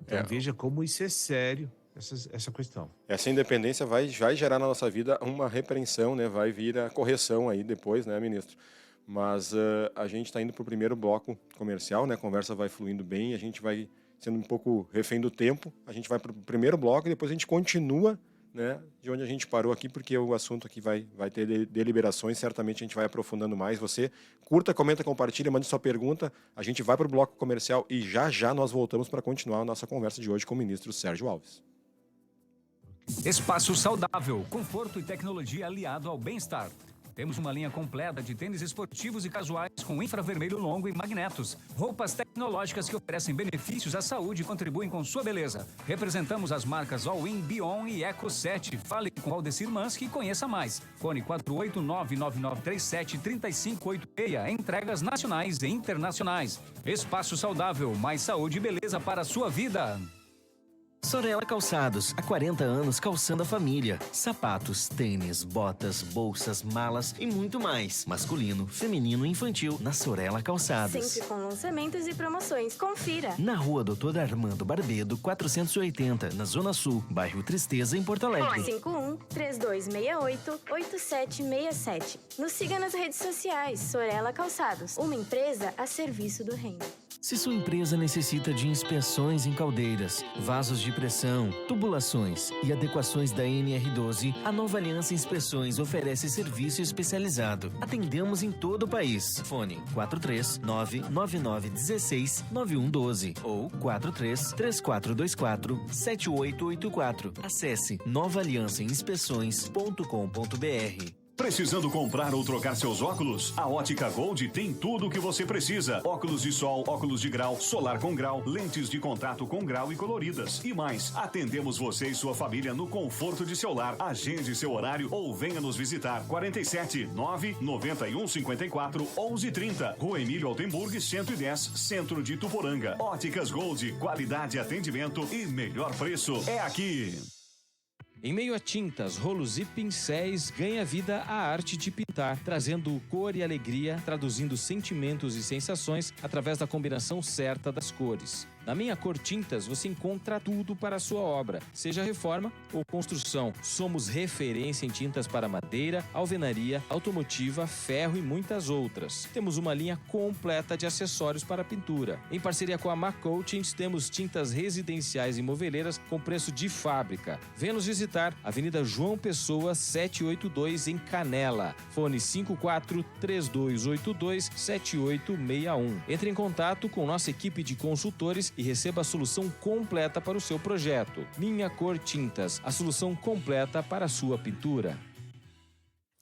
Então veja como isso é sério, essa questão. Essa independência vai gerar na nossa vida uma repreensão, né? Vai vir a correção aí depois, né, ministro? Mas a gente está indo para o primeiro bloco comercial, né? A conversa vai fluindo bem, a gente vai sendo um pouco refém do tempo. A gente vai para o primeiro bloco e depois a gente continua, né, de onde a gente parou aqui, porque o assunto aqui vai ter deliberações, certamente a gente vai aprofundando mais. Você curta, comenta, compartilha, mande sua pergunta, a gente vai para o bloco comercial e já nós voltamos para continuar a nossa conversa de hoje com o ministro Sérgio Alves. Espaço saudável, conforto e tecnologia aliado ao bem-estar. Temos uma linha completa de tênis esportivos e casuais com infravermelho longo e magnetos. Roupas tecnológicas que oferecem benefícios à saúde e contribuem com sua beleza. Representamos as marcas All-in, Bion e Eco 7. Fale com Valdecir Mansky e conheça mais. Fone 48999373586. Entregas nacionais e internacionais. Espaço saudável, mais saúde e beleza para a sua vida. Sorella Calçados, há 40 anos calçando a família. Sapatos, tênis, botas, bolsas, malas e muito mais. Masculino, feminino e infantil, na Sorella Calçados. Sempre com lançamentos e promoções. Confira! Na rua Doutor Armando Barbedo, 480, na Zona Sul, bairro Tristeza, em Porto Alegre. 51-3268-8767. Nos siga nas redes sociais. Sorella Calçados, uma empresa a serviço do reino. Se sua empresa necessita de inspeções em caldeiras, vasos de pressão, tubulações e adequações da NR12, a Nova Aliança Inspeções oferece serviço especializado. Atendemos em todo o país. Fone 439-9916-9112 ou 43-3424-7884. Acesse novaaliançainspeções.com.br. Precisando comprar ou trocar seus óculos? A Ótica Gold tem tudo o que você precisa. Óculos de sol, óculos de grau, solar com grau, lentes de contato com grau e coloridas. E mais, atendemos você e sua família no conforto de seu lar. Agende seu horário ou venha nos visitar. 47 991 54 1130. Rua Emílio Altenburg, 110, Centro de Tuporanga. Óticas Gold, qualidade, atendimento e melhor preço é aqui. Em meio a tintas, rolos e pincéis, ganha vida a arte de pintar, trazendo cor e alegria, traduzindo sentimentos e sensações através da combinação certa das cores. Na Minha Cor Tintas, você encontra tudo para a sua obra, seja reforma ou construção. Somos referência em tintas para madeira, alvenaria, automotiva, ferro e muitas outras. Temos uma linha completa de acessórios para pintura. Em parceria com a MAC Coatings, temos tintas residenciais e moveleiras com preço de fábrica. Venha nos visitar, Avenida João Pessoa, 782, em Canela. Fone 54-3282-7861. Entre em contato com nossa equipe de consultores e receba a solução completa para o seu projeto. Minha Cor Tintas, a solução completa para a sua pintura.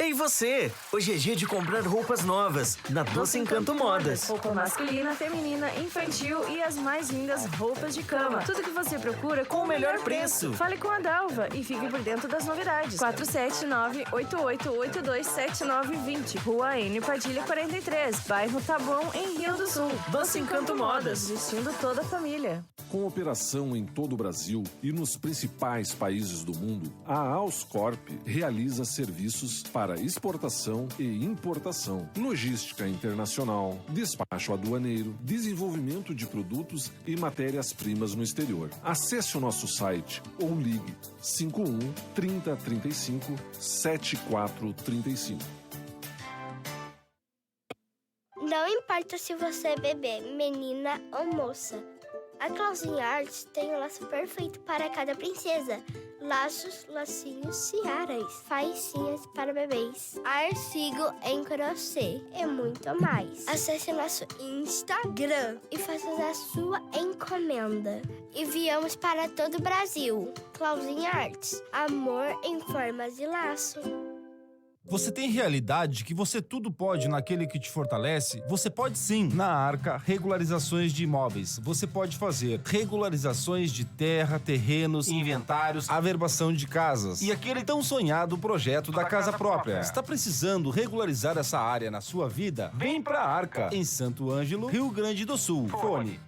Ei você! Hoje é dia de comprar roupas novas na Doce Encanto Modas. Roupa masculina, feminina, infantil e as mais lindas roupas de cama. Tudo que você procura com o melhor preço. Fale com a Dalva e fique por dentro das novidades. 479-8882-7920. Rua N Padilha 43, bairro Taboão, em Rio do Sul. Doce Encanto Modas, vestindo toda a família. Com operação em todo o Brasil e nos principais países do mundo, a Auscorp realiza serviços para exportação e importação, logística internacional, despacho aduaneiro, desenvolvimento de produtos e matérias-primas no exterior. Acesse o nosso site ou ligue 51 30 35 7435. Não importa se você é bebê, menina ou moça. A Clauzinha Arts tem o laço perfeito para cada princesa. Laços, lacinhos, tiaras, faixinhas para bebês, artigo em crochê e muito mais. Acesse nosso Instagram e faça a sua encomenda. Enviamos para todo o Brasil. Clauzinha Arts, amor em formas de laço. Você tem realidade de que você tudo pode naquele que te fortalece? Você pode sim. Na Arca Regularizações de Imóveis, você pode fazer regularizações de terra, terrenos, inventários, averbação de casas e aquele tão sonhado projeto da casa própria. Está precisando regularizar essa área na sua vida? Vem pra Arca, em Santo Ângelo, Rio Grande do Sul. Fone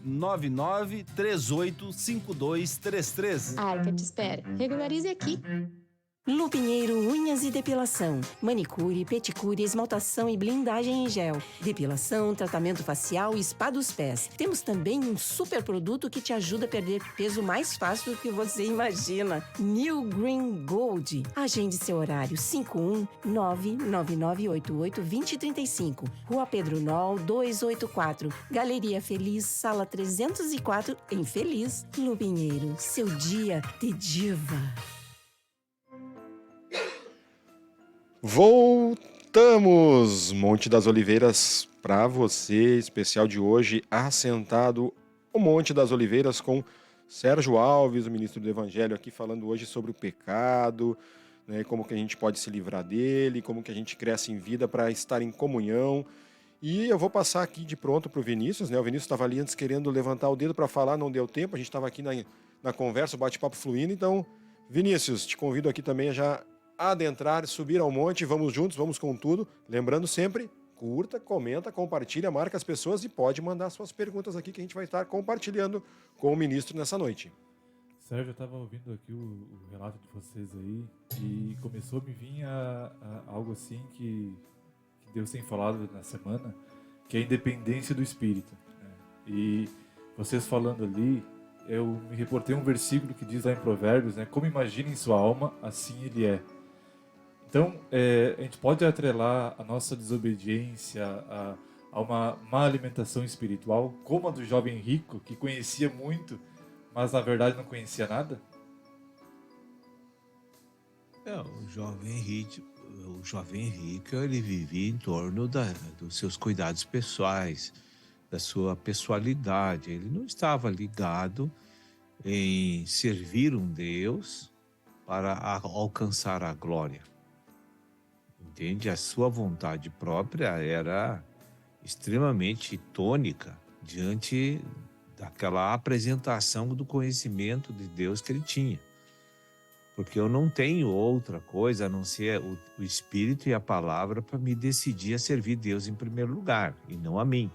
559-9938-5233. Arca te espera. Regularize aqui. Lupinheiro Unhas e Depilação. Manicure, pedicure, esmaltação e blindagem em gel. Depilação, tratamento facial e spa dos pés. Temos também um super produto que te ajuda a perder peso mais fácil do que você imagina. New Green Gold. Agende seu horário 51999882035. Rua Pedro Nol 284. Galeria Feliz, sala 304, em Feliz. Lupinheiro, seu dia de diva. Voltamos! Monte das Oliveiras para você, especial de hoje, assentado o Monte das Oliveiras com Sérgio Alves, o ministro do Evangelho, aqui falando hoje sobre o pecado, né, como que a gente pode se livrar dele, como que a gente cresce em vida para estar em comunhão. E eu vou passar aqui de pronto para o Vinícius, né? O Vinícius estava ali antes querendo levantar o dedo para falar, não deu tempo, a gente estava aqui na conversa, o bate-papo fluindo, então, Vinícius, te convido aqui também a já adentrar, subir ao monte, vamos juntos, vamos com tudo. Lembrando sempre, curta, comenta, compartilha, marca as pessoas e pode mandar suas perguntas aqui que a gente vai estar compartilhando com o ministro nessa noite. Sérgio, eu estava ouvindo aqui o relato de vocês aí e começou a me vir algo assim que Deus tem falado na semana, que é a independência do Espírito, né? E vocês falando ali, eu me reportei um versículo que diz lá em Provérbios, né? Como imagina em sua alma, assim ele é. Então, a gente pode atrelar a nossa desobediência a uma má alimentação espiritual, como a do jovem rico, que conhecia muito, mas na verdade não conhecia nada? O jovem rico, ele vivia em torno dos seus cuidados pessoais, da sua pessoalidade. Ele não estava ligado em servir um Deus para alcançar a glória. entende? A sua vontade própria era extremamente tônica diante daquela apresentação do conhecimento de Deus que ele tinha. Porque eu não tenho outra coisa a não ser o Espírito e a palavra para me decidir a servir Deus em primeiro lugar, e não a mim.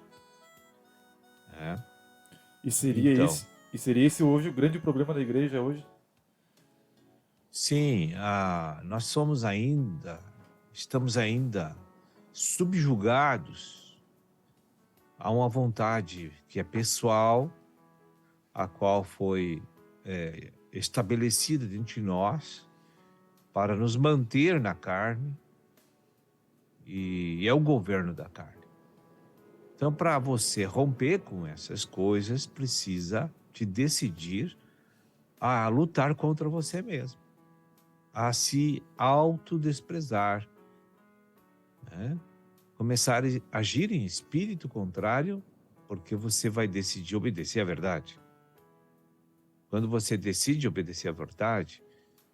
E seria esse hoje o grande problema da igreja hoje? Sim, nós estamos ainda subjugados a uma vontade que é pessoal, a qual foi estabelecida dentro de nós para nos manter na carne, e é o governo da carne. Então, para você romper com essas coisas, precisa te decidir a lutar contra você mesmo, a se autodesprezar, né? Começar a agir em espírito contrário, porque você vai decidir obedecer à verdade. Quando você decide obedecer à verdade,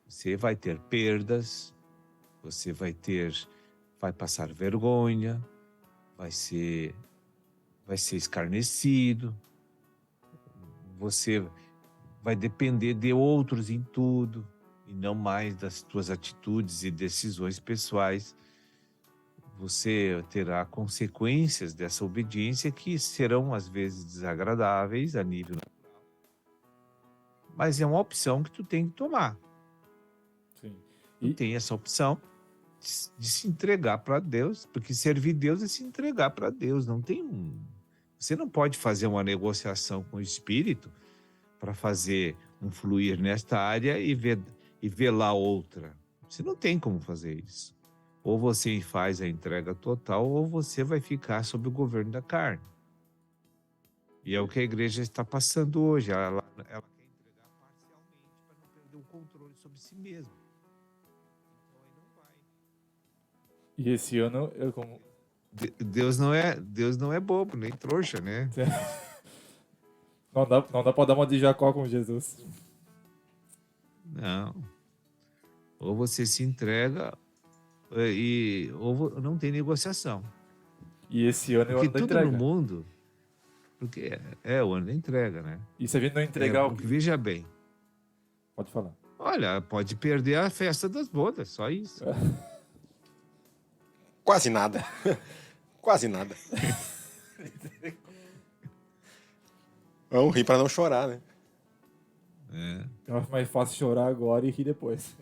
você vai ter perdas, você vai passar vergonha, vai ser escarnecido, você vai depender de outros em tudo, e não mais das suas atitudes e decisões pessoais. Você terá consequências dessa obediência que serão, às vezes, desagradáveis a nível natural. Mas é uma opção que tu tem que tomar. Sim. Tu tem essa opção de se entregar para Deus, porque servir Deus é se entregar para Deus. Você não pode fazer uma negociação com o Espírito para fazer um fluir nesta área e ver lá outra. Você não tem como fazer isso. Ou você faz a entrega total, ou você vai ficar sob o governo da carne. E é o que a igreja está passando hoje. Ela quer entregar parcialmente para não perder o controle sobre si mesma. Então aí não vai. E esse ano, Deus não é bobo, nem trouxa, né? Não dá para dar uma de Jacó com Jesus. Não. Ou você se entrega, ou não tem negociação. E esse ano é o ano da tudo entrega. no mundo, porque é o ano da entrega, né? E se a gente não entregar porque, veja bem. Pode falar. Olha, pode perder a festa das bodas, só isso. Quase nada. Quase nada. Vamos rir para não chorar, né? Eu acho mais fácil chorar agora e rir depois.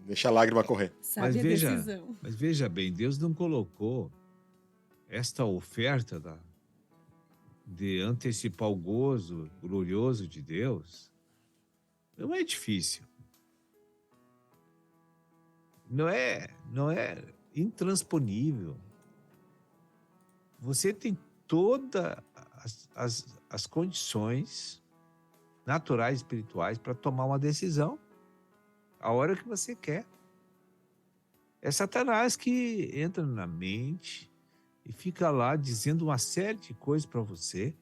Deixa a lágrima correr. Sabe a decisão. Mas veja bem, Deus não colocou esta oferta de antecipar o gozo glorioso de Deus. Não é difícil. Não é intransponível. Você tem todas as condições naturais, espirituais, para tomar uma decisão a hora que você quer. É Satanás que entra na mente e fica lá dizendo uma série de coisas para você,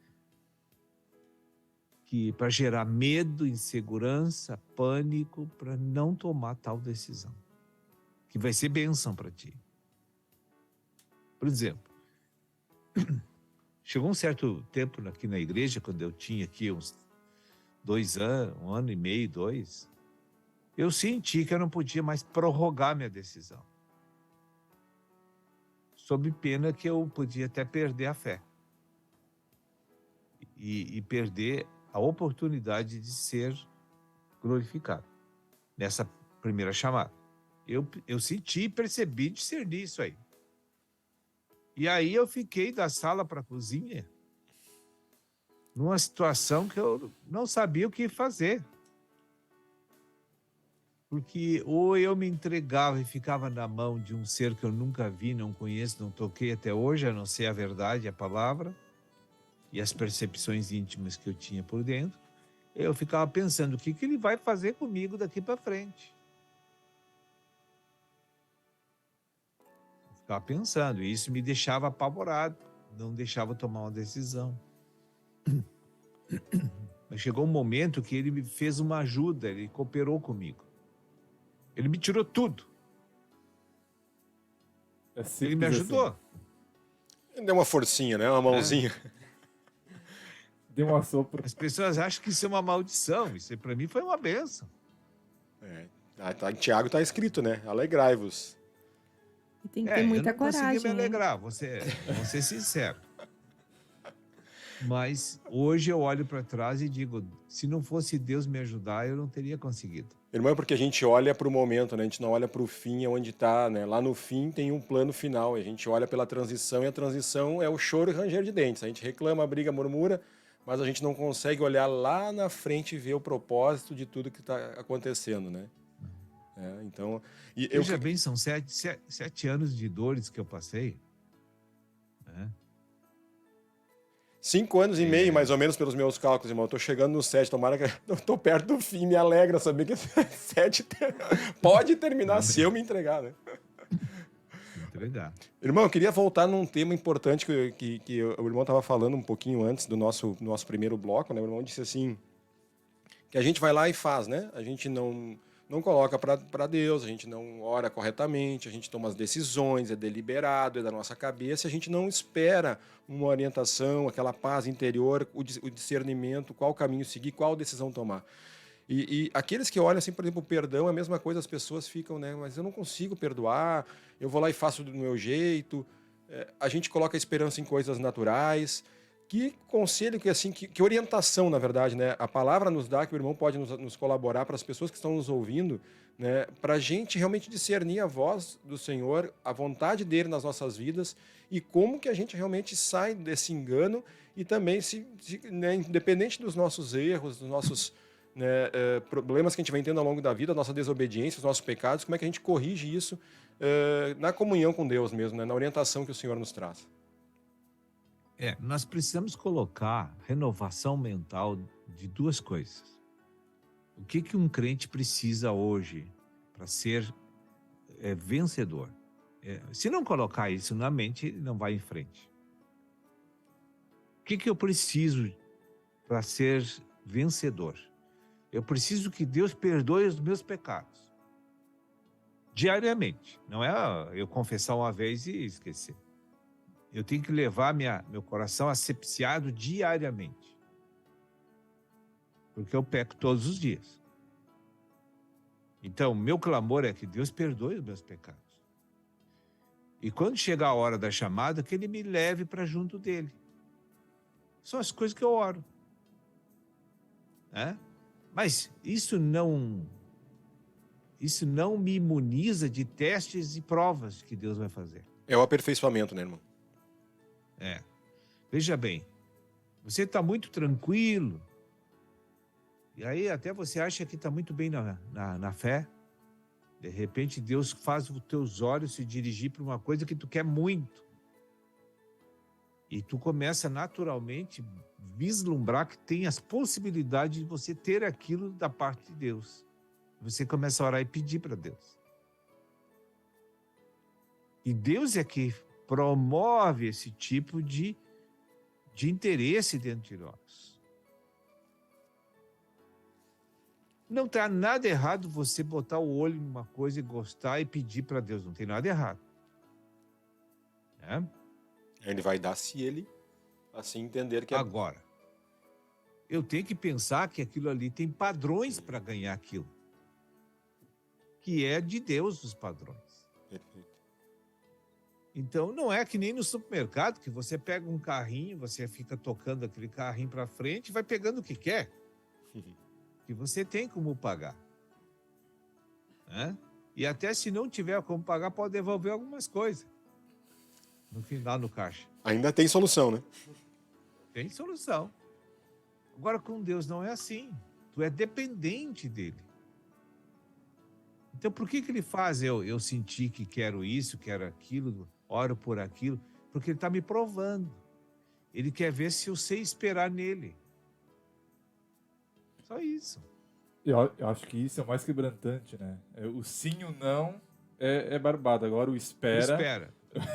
que para gerar medo, insegurança, pânico, para não tomar tal decisão, que vai ser bênção para ti. Por exemplo, chegou um certo tempo aqui na igreja, quando eu tinha aqui uns 2 anos, 1 ano e meio, 2, eu senti que eu não podia mais prorrogar minha decisão, sob pena que eu podia até perder a fé e perder a oportunidade de ser glorificado nessa primeira chamada. Eu senti e percebi discernir isso aí. E aí eu fiquei da sala para a cozinha numa situação que eu não sabia o que fazer. Porque ou eu me entregava e ficava na mão de um ser que eu nunca vi, não conheço, não toquei até hoje, a não ser a verdade, a palavra e as percepções íntimas que eu tinha por dentro. Eu ficava pensando, o que ele vai fazer comigo daqui para frente? Eu ficava pensando, e isso me deixava apavorado, não deixava tomar uma decisão. Mas chegou um momento que ele me fez uma ajuda, ele cooperou comigo. Ele me tirou tudo. Ele me ajudou. Deu uma forcinha, né? Uma mãozinha. Deu uma sopro. As pessoas acham que isso é uma maldição. Isso para mim foi uma benção. Em Tiago está escrito, né? Alegrai-vos. E tem que ter muita eu não consegui coragem. me alegrar, vou ser sincero. Mas hoje eu olho para trás e digo, se não fosse Deus me ajudar, eu não teria conseguido. Irmão, é porque a gente olha para o momento, né? A gente não olha para o fim, onde está, né? Lá no fim tem um plano final. A gente olha pela transição e a transição é o choro e ranger de dentes. A gente reclama, briga, murmura, mas a gente não consegue olhar lá na frente e ver o propósito de tudo que está acontecendo, né? Então... Veja bem, são 7 anos de dores que eu passei. 5 anos e meio, mais ou menos, pelos meus cálculos, irmão. Eu tô chegando no 7, tomara que eu tô perto do fim. Me alegra saber que 7 pode terminar se eu me entregar, né? Entregar. Irmão, eu queria voltar num tema importante que o irmão estava falando um pouquinho antes do nosso primeiro bloco, né? O irmão disse assim, que a gente vai lá e faz, né? A gente não coloca para Deus, a gente não ora corretamente, a gente toma as decisões, é deliberado, é da nossa cabeça, a gente não espera uma orientação, aquela paz interior, o discernimento, qual caminho seguir, qual decisão tomar. E aqueles que olham assim, por exemplo, o perdão é a mesma coisa, as pessoas ficam, né? Mas eu não consigo perdoar, eu vou lá e faço do meu jeito. A gente coloca a esperança em coisas naturais. Que conselho, que orientação, na verdade, né? A palavra nos dá, que o irmão pode nos colaborar para as pessoas que estão nos ouvindo, né? Para a gente realmente discernir a voz do Senhor, a vontade dele nas nossas vidas e como que a gente realmente sai desse engano e também, né, independente dos nossos erros, dos nossos problemas que a gente vem tendo ao longo da vida, a nossa desobediência, os nossos pecados, como é que a gente corrige isso na comunhão com Deus mesmo, né? Na orientação que o Senhor nos traz. Nós precisamos colocar renovação mental de 2 coisas. O que um crente precisa hoje para ser vencedor? Se não colocar isso na mente, ele não vai em frente. O que eu preciso para ser vencedor? Eu preciso que Deus perdoe os meus pecados. Diariamente. Não é eu confessar uma vez e esquecer. Eu tenho que levar meu coração asepsiado diariamente. Porque eu peco todos os dias. Então, meu clamor é que Deus perdoe os meus pecados. E quando chegar a hora da chamada, que Ele me leve para junto dEle. São as coisas que eu oro. Mas isso não me imuniza de testes e provas que Deus vai fazer. É o aperfeiçoamento, né, irmão? Veja bem, você está muito tranquilo, e aí até você acha que está muito bem na fé, de repente Deus faz os teus olhos se dirigir para uma coisa que tu quer muito, e tu começa naturalmente a vislumbrar que tem as possibilidades de você ter aquilo da parte de Deus. Você começa a orar e pedir para Deus. E Deus é que promove esse tipo de interesse dentro de nós. Não está nada errado você botar o olho numa coisa e gostar e pedir para Deus. Não tem nada errado. Ele vai dar se ele assim entender que... Agora, eu tenho que pensar que aquilo ali tem padrões para ganhar aquilo. Que é de Deus os padrões. Perfeito. Então, não é que nem no supermercado, que você pega um carrinho, você fica tocando aquele carrinho para frente e vai pegando o que quer. Que você tem como pagar. E até se não tiver como pagar, pode devolver algumas coisas. No final, no caixa. Ainda tem solução, né? Tem solução. Agora, com Deus não é assim. Tu é dependente dele. Então, por que ele faz eu sentir que quero isso, quero aquilo, oro por aquilo? Porque ele está me provando. Ele quer ver se eu sei esperar nele. Só isso. Eu acho que isso é o mais quebrantante, né? O sim e o não é barbado. Agora o espera.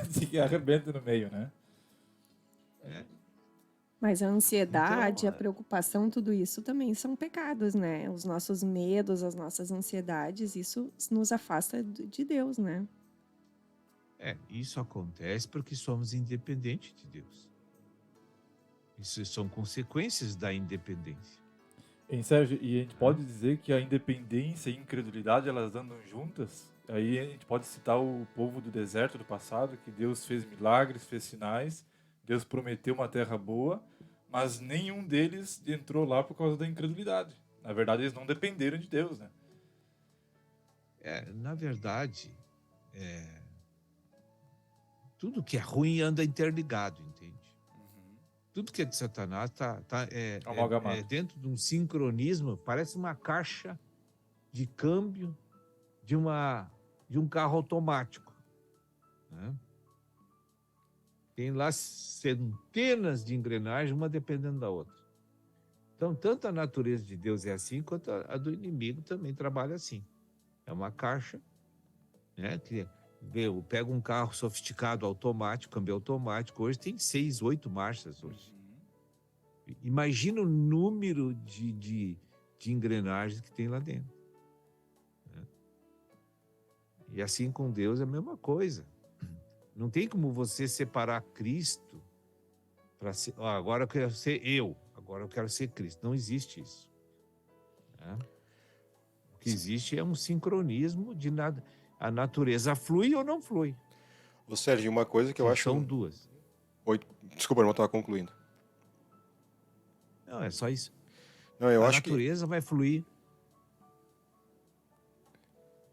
Se arrebenta no meio, né? Mas a ansiedade, a preocupação, tudo isso também são pecados, né? Os nossos medos, as nossas ansiedades, isso nos afasta de Deus, né? Isso acontece porque somos independentes de Deus. Isso são consequências da independência. Hein, Sérgio, e a gente pode dizer que a independência e a incredulidade, elas andam juntas? Aí a gente pode citar o povo do deserto do passado, que Deus fez milagres, fez sinais, Deus prometeu uma terra boa, mas nenhum deles entrou lá por causa da incredulidade. Na verdade, eles não dependeram de Deus, né? Na verdade, tudo que é ruim anda interligado, entende? Tudo que é de Satanás está amalgamado. Dentro de um sincronismo, parece uma caixa de câmbio de um carro automático, né? Tem lá centenas de engrenagens, uma dependendo da outra. Então, tanto a natureza de Deus é assim, quanto a do inimigo também trabalha assim. É uma caixa, né? Que pega um carro sofisticado automático, câmbio automático, hoje tem 6, 8 marchas hoje. Imagina o número de engrenagens que tem lá dentro, né? E assim com Deus é a mesma coisa. Não tem como você separar Cristo para ser, agora eu quero ser eu, agora eu quero ser Cristo. Não existe isso, né? O que existe é um sincronismo de nada. A natureza flui ou não flui. Ô, Sérgio, uma coisa que eu acho... São duas. Desculpa, eu não estava concluindo. Não, é só isso. Não, a natureza vai fluir.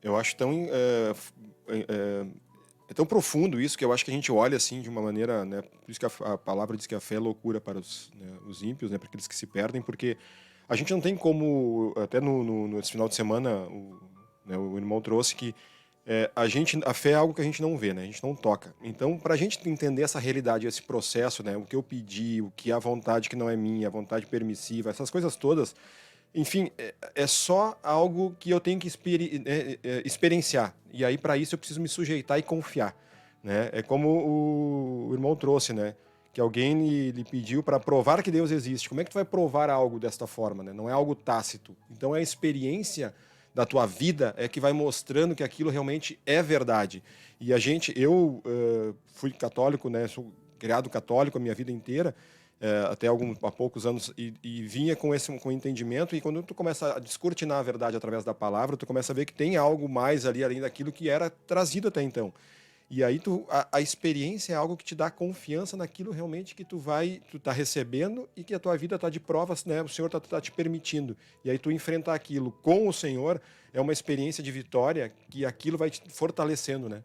Eu acho tão... É tão profundo isso que eu acho que a gente olha assim de uma maneira, né? Por isso que a palavra diz que a fé é loucura para os ímpios, né? Para aqueles que se perdem, porque a gente não tem como, até nesse final de semana, o irmão trouxe que a fé é algo que a gente não vê, né? A gente não toca. Então, para a gente entender essa realidade, esse processo, né? O que eu pedi, o que é a vontade que não é minha, a vontade permissiva, essas coisas todas, enfim, é só algo que eu tenho que experienciar. E aí, para isso, eu preciso me sujeitar e confiar, né? É como o irmão trouxe, né? Que alguém lhe pediu para provar que Deus existe. Como é que tu vai provar algo desta forma, né? Não é algo tácito. Então, é a experiência da tua vida é que vai mostrando que aquilo realmente é verdade. E eu fui católico, né? Sou criado católico a minha vida inteira, até há poucos anos, e vinha com o entendimento, e quando tu começa a descortinar a verdade através da palavra, tu começa a ver que tem algo mais ali, além daquilo que era trazido até então. E aí a experiência é algo que te dá confiança naquilo realmente que tu tá recebendo e que a tua vida tá de provas, né? O Senhor tá te permitindo. E aí tu enfrentar aquilo com o Senhor é uma experiência de vitória que aquilo vai te fortalecendo, né?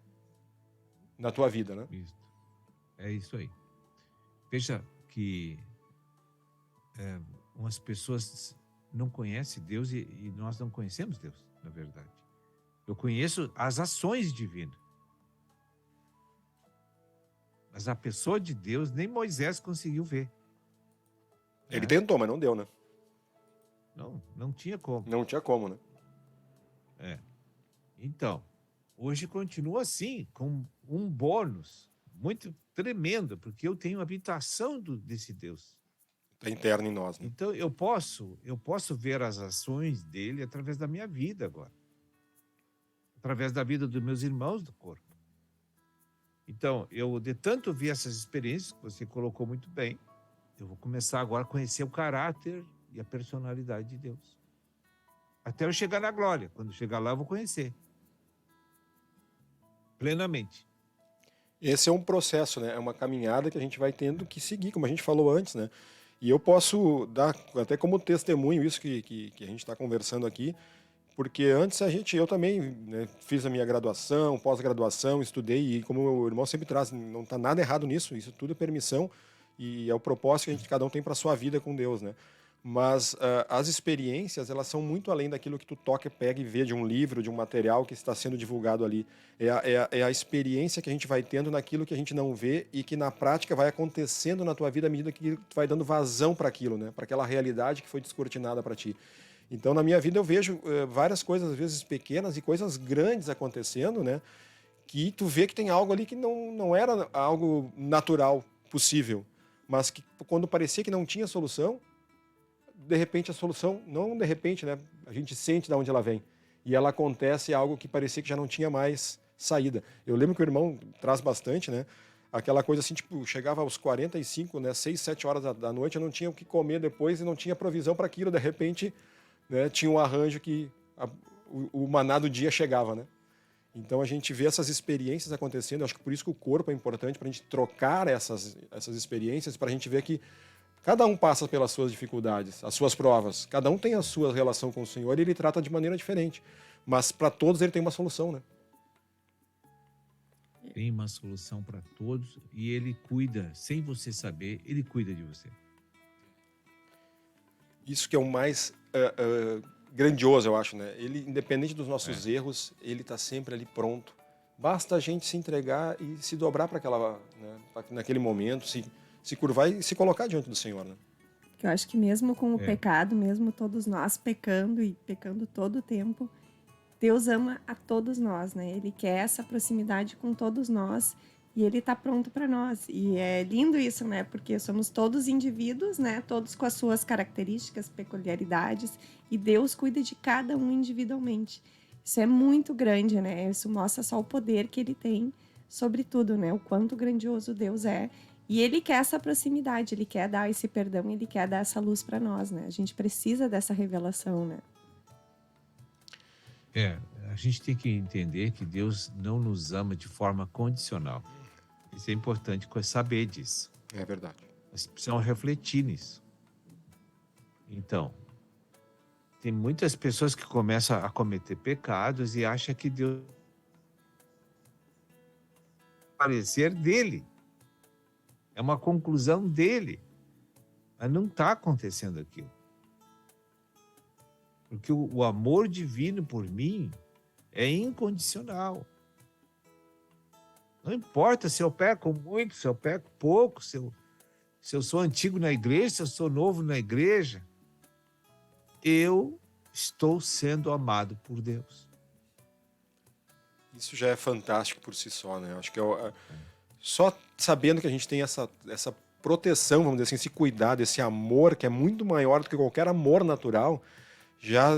Na tua vida, né? Isso. É isso aí. Veja que umas pessoas não conhecem Deus e nós não conhecemos Deus, na verdade. Eu conheço as ações divinas. Mas a pessoa de Deus, nem Moisés conseguiu ver. Ele tentou, mas não deu, né? Não tinha como. Não tinha como, né? Então, hoje continua assim, com um bônus muito tremendo, porque eu tenho habitação desse Deus. Está interno em nós, né? Então, eu posso ver as ações dele através da minha vida agora. Através da vida dos meus irmãos do corpo. Então, eu de tanto ver essas experiências, que você colocou muito bem, eu vou começar agora a conhecer o caráter e a personalidade de Deus. Até eu chegar na glória. Quando chegar lá, eu vou conhecer. Plenamente. Esse é um processo, né? É uma caminhada que a gente vai tendo que seguir, como a gente falou antes, né? E eu posso dar até como testemunho isso que a gente está conversando aqui, porque antes eu também, né, fiz a minha graduação, pós-graduação, estudei, e como o irmão sempre traz, não está nada errado nisso, isso tudo é permissão e é o propósito que cada um tem para a sua vida com Deus, né? Mas as experiências, elas são muito além daquilo que tu toca, pega e vê de um livro, de um material que está sendo divulgado ali. É a experiência que a gente vai tendo naquilo que a gente não vê e que na prática vai acontecendo na tua vida à medida que tu vai dando vazão para aquilo, né? Para aquela realidade que foi descortinada para ti. Então, na minha vida, eu vejo várias coisas, às vezes pequenas e coisas grandes acontecendo, né? Que tu vê que tem algo ali que não era algo natural, possível, mas que quando parecia que não tinha solução, de repente a solução, não de repente, né? A gente sente de onde ela vem. E ela acontece algo que parecia que já não tinha mais saída. Eu lembro que o irmão traz bastante, né? Aquela coisa assim, tipo, chegava aos 45, né, 6, 7 horas da noite, eu não tinha o que comer depois e não tinha provisão para aquilo. De repente, né, tinha um arranjo que o maná do dia chegava, né? Então a gente vê essas experiências acontecendo. Eu acho que por isso que o corpo é importante, para a gente trocar essas experiências, para a gente ver que cada um passa pelas suas dificuldades, as suas provas. Cada um tem a sua relação com o Senhor e ele trata de maneira diferente. Mas para todos ele tem uma solução, né? Tem uma solução para todos e ele cuida, sem você saber, ele cuida de você. Isso que é o mais grandioso, eu acho, né? Ele, independente dos nossos erros, ele está sempre ali pronto. Basta a gente se entregar e se dobrar para aquela, né, naquele momento, se curvar e se colocar diante do Senhor, né? Eu acho que mesmo com o pecado, mesmo todos nós pecando e pecando todo o tempo, Deus ama a todos nós, né? Ele quer essa proximidade com todos nós e Ele está pronto para nós. E é lindo isso, né? Porque somos todos indivíduos, né? Todos com as suas características, peculiaridades, e Deus cuida de cada um individualmente. Isso é muito grande, né? Isso mostra só o poder que Ele tem sobre tudo, né? O quanto grandioso Deus é. E Ele quer essa proximidade, Ele quer dar esse perdão, Ele quer dar essa luz para nós, né? A gente precisa dessa revelação, né? A gente tem que entender que Deus não nos ama de forma condicional. Isso é importante saber disso. É verdade. Nós precisamos refletir nisso. Então, tem muitas pessoas que começam a cometer pecados e acham que Deus parecer dele. É uma conclusão dele. Mas não está acontecendo aquilo. Porque o amor divino por mim é incondicional. Não importa se eu peco muito, se eu peco pouco, se eu sou antigo na igreja, se eu sou novo na igreja. Eu estou sendo amado por Deus. Isso já é fantástico por si só, né? Acho que só sabendo que a gente tem essa proteção, vamos dizer assim, esse cuidado, esse amor que é muito maior do que qualquer amor natural, já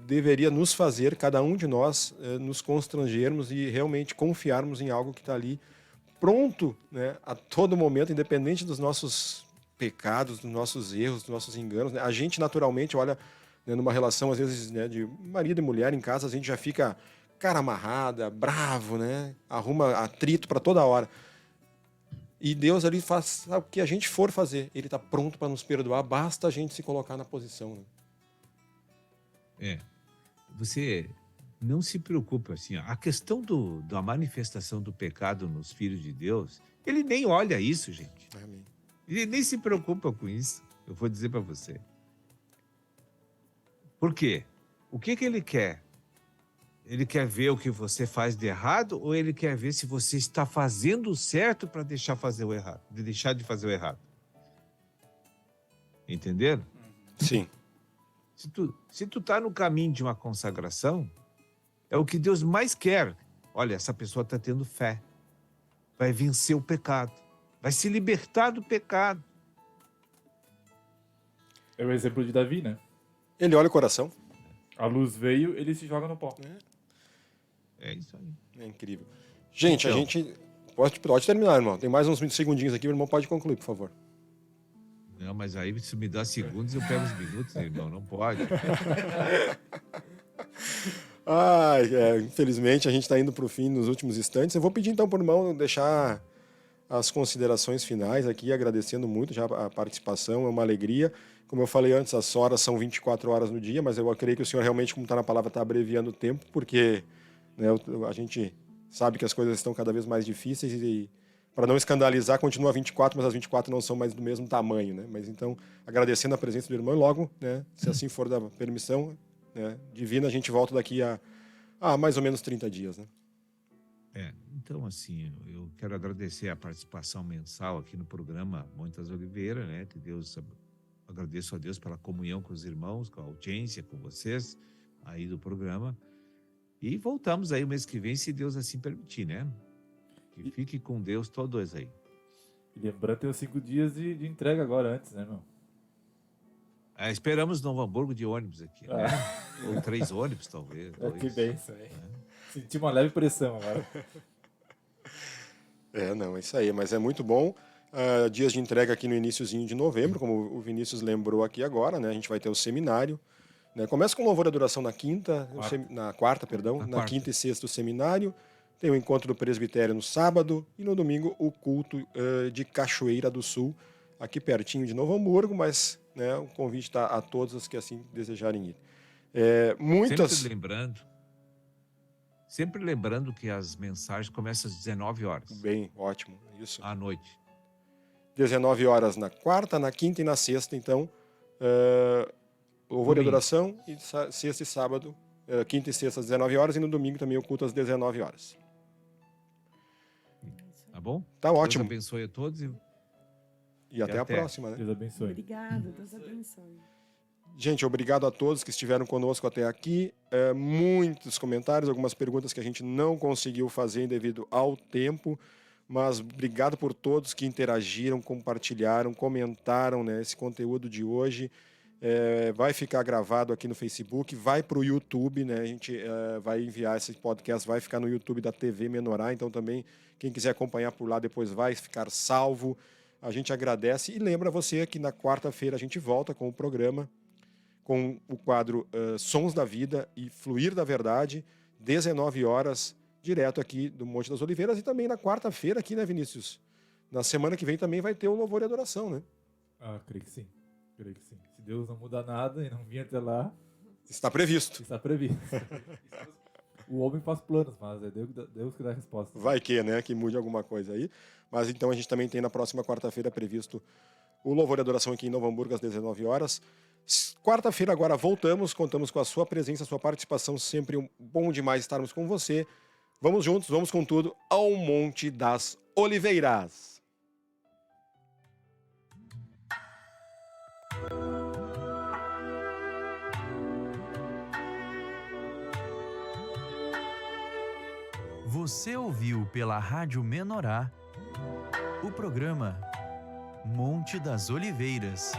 deveria nos fazer, cada um de nós, nos constrangermos e realmente confiarmos em algo que está ali pronto, né, a todo momento, independente dos nossos pecados, dos nossos erros, dos nossos enganos, né? A gente naturalmente olha, né, numa relação, às vezes, né, de marido e mulher em casa, a gente já fica cara amarrada, bravo, né? Arruma atrito para toda hora. E Deus ali faz o que a gente for fazer. Ele está pronto para nos perdoar, basta a gente se colocar na posição, né? Você não se preocupa assim. A questão da manifestação do pecado nos filhos de Deus, ele nem olha isso, gente. Amém. Ele nem se preocupa com isso. Eu vou dizer para você. Por quê? O que ele quer? Ele quer ver o que você faz de errado ou ele quer ver se você está fazendo o certo para deixar de fazer o errado? Entenderam? Sim. Se tu tá no caminho de uma consagração, é o que Deus mais quer. Olha, essa pessoa está tendo fé. Vai vencer o pecado. Vai se libertar do pecado. É o exemplo de Davi, né? Ele olha o coração. A luz veio, ele se joga no pó. É isso aí. É incrível. Gente, então, a gente... Pode terminar, irmão. Tem mais uns segundinhos aqui, o irmão pode concluir, por favor. Não, mas aí se me dá segundos, eu pego os minutos, irmão. Não pode. Infelizmente, a gente está indo para o fim nos últimos instantes. Eu vou pedir, então, para o irmão deixar as considerações finais aqui, agradecendo muito já a participação. É uma alegria. Como eu falei antes, as horas são 24 horas no dia, mas eu creio que o senhor realmente, como está na palavra, está abreviando o tempo, porque, né, a gente sabe que as coisas estão cada vez mais difíceis e, para não escandalizar, continua 24, mas as 24 não são mais do mesmo tamanho, né? Mas então, agradecendo a presença do irmão e logo, né, se assim for da permissão, né, divina, a gente volta daqui a mais ou menos 30 dias, né? Então, assim, eu quero agradecer a participação mensal aqui no programa Montes Oliveira, né? Que agradeço a Deus pela comunhão com os irmãos, com a audiência, com vocês aí do programa. E voltamos aí o mês que vem, se Deus assim permitir, né? Que fique com Deus todos aí. E lembrando, tem os 5 dias de entrega agora antes, né, irmão? Esperamos Novo Hamburgo de ônibus aqui, né? Ou 3 ônibus, talvez. Que bênção, hein? Senti uma leve pressão agora. Não, é isso aí, mas é muito bom. Dias de entrega aqui no iniciozinho de novembro, como o Vinícius lembrou aqui agora, né? A gente vai ter o seminário, né? Começa com louvor e adoração na quarta, na quinta e sexta o seminário, tem o encontro do presbitério no sábado e no domingo o culto de Cachoeira do Sul, aqui pertinho de Novo Hamburgo, mas, né, o convite está a todos os que assim desejarem ir. Sempre lembrando que as mensagens começam às 19 horas. Bem, ótimo, isso. À noite. 19 horas na quarta, na quinta e na sexta, então, louvor e adoração, e sexta e sábado, quinta e sexta às 19 horas, e no domingo também o culto às 19 horas. Tá bom? Tá ótimo. Deus abençoe a todos e até a próxima, né? Deus abençoe. Obrigada, Deus abençoe. Gente, obrigado a todos que estiveram conosco até aqui. Muitos comentários, algumas perguntas que a gente não conseguiu fazer devido ao tempo, mas obrigado por todos que interagiram, compartilharam, comentaram, né, esse conteúdo de hoje. Vai ficar gravado aqui no Facebook, vai para o YouTube, né? A gente vai enviar esse podcast, vai ficar no YouTube da TV Menorá, então também quem quiser acompanhar por lá depois vai ficar salvo. A gente agradece e lembra você que na quarta-feira a gente volta com o programa, com o quadro Sons da Vida e Fluir da Verdade, 19 horas, direto aqui do Monte das Oliveiras, e também na quarta-feira aqui, né, Vinícius? Na semana que vem também vai ter o Louvor e Adoração, né? Creio que sim. Se Deus não muda nada e não vir até lá... Está previsto. O homem faz planos, mas é Deus que dá a resposta. Vai que, né? Que mude alguma coisa aí. Mas então a gente também tem na próxima quarta-feira previsto o Louvor e Adoração aqui em Novo Hamburgo às 19 horas. Quarta-feira agora voltamos, contamos com a sua presença, a sua participação, sempre bom demais estarmos com você. Vamos juntos, vamos com tudo ao Monte das Oliveiras. Você ouviu pela Rádio Menorá o programa Monte das Oliveiras.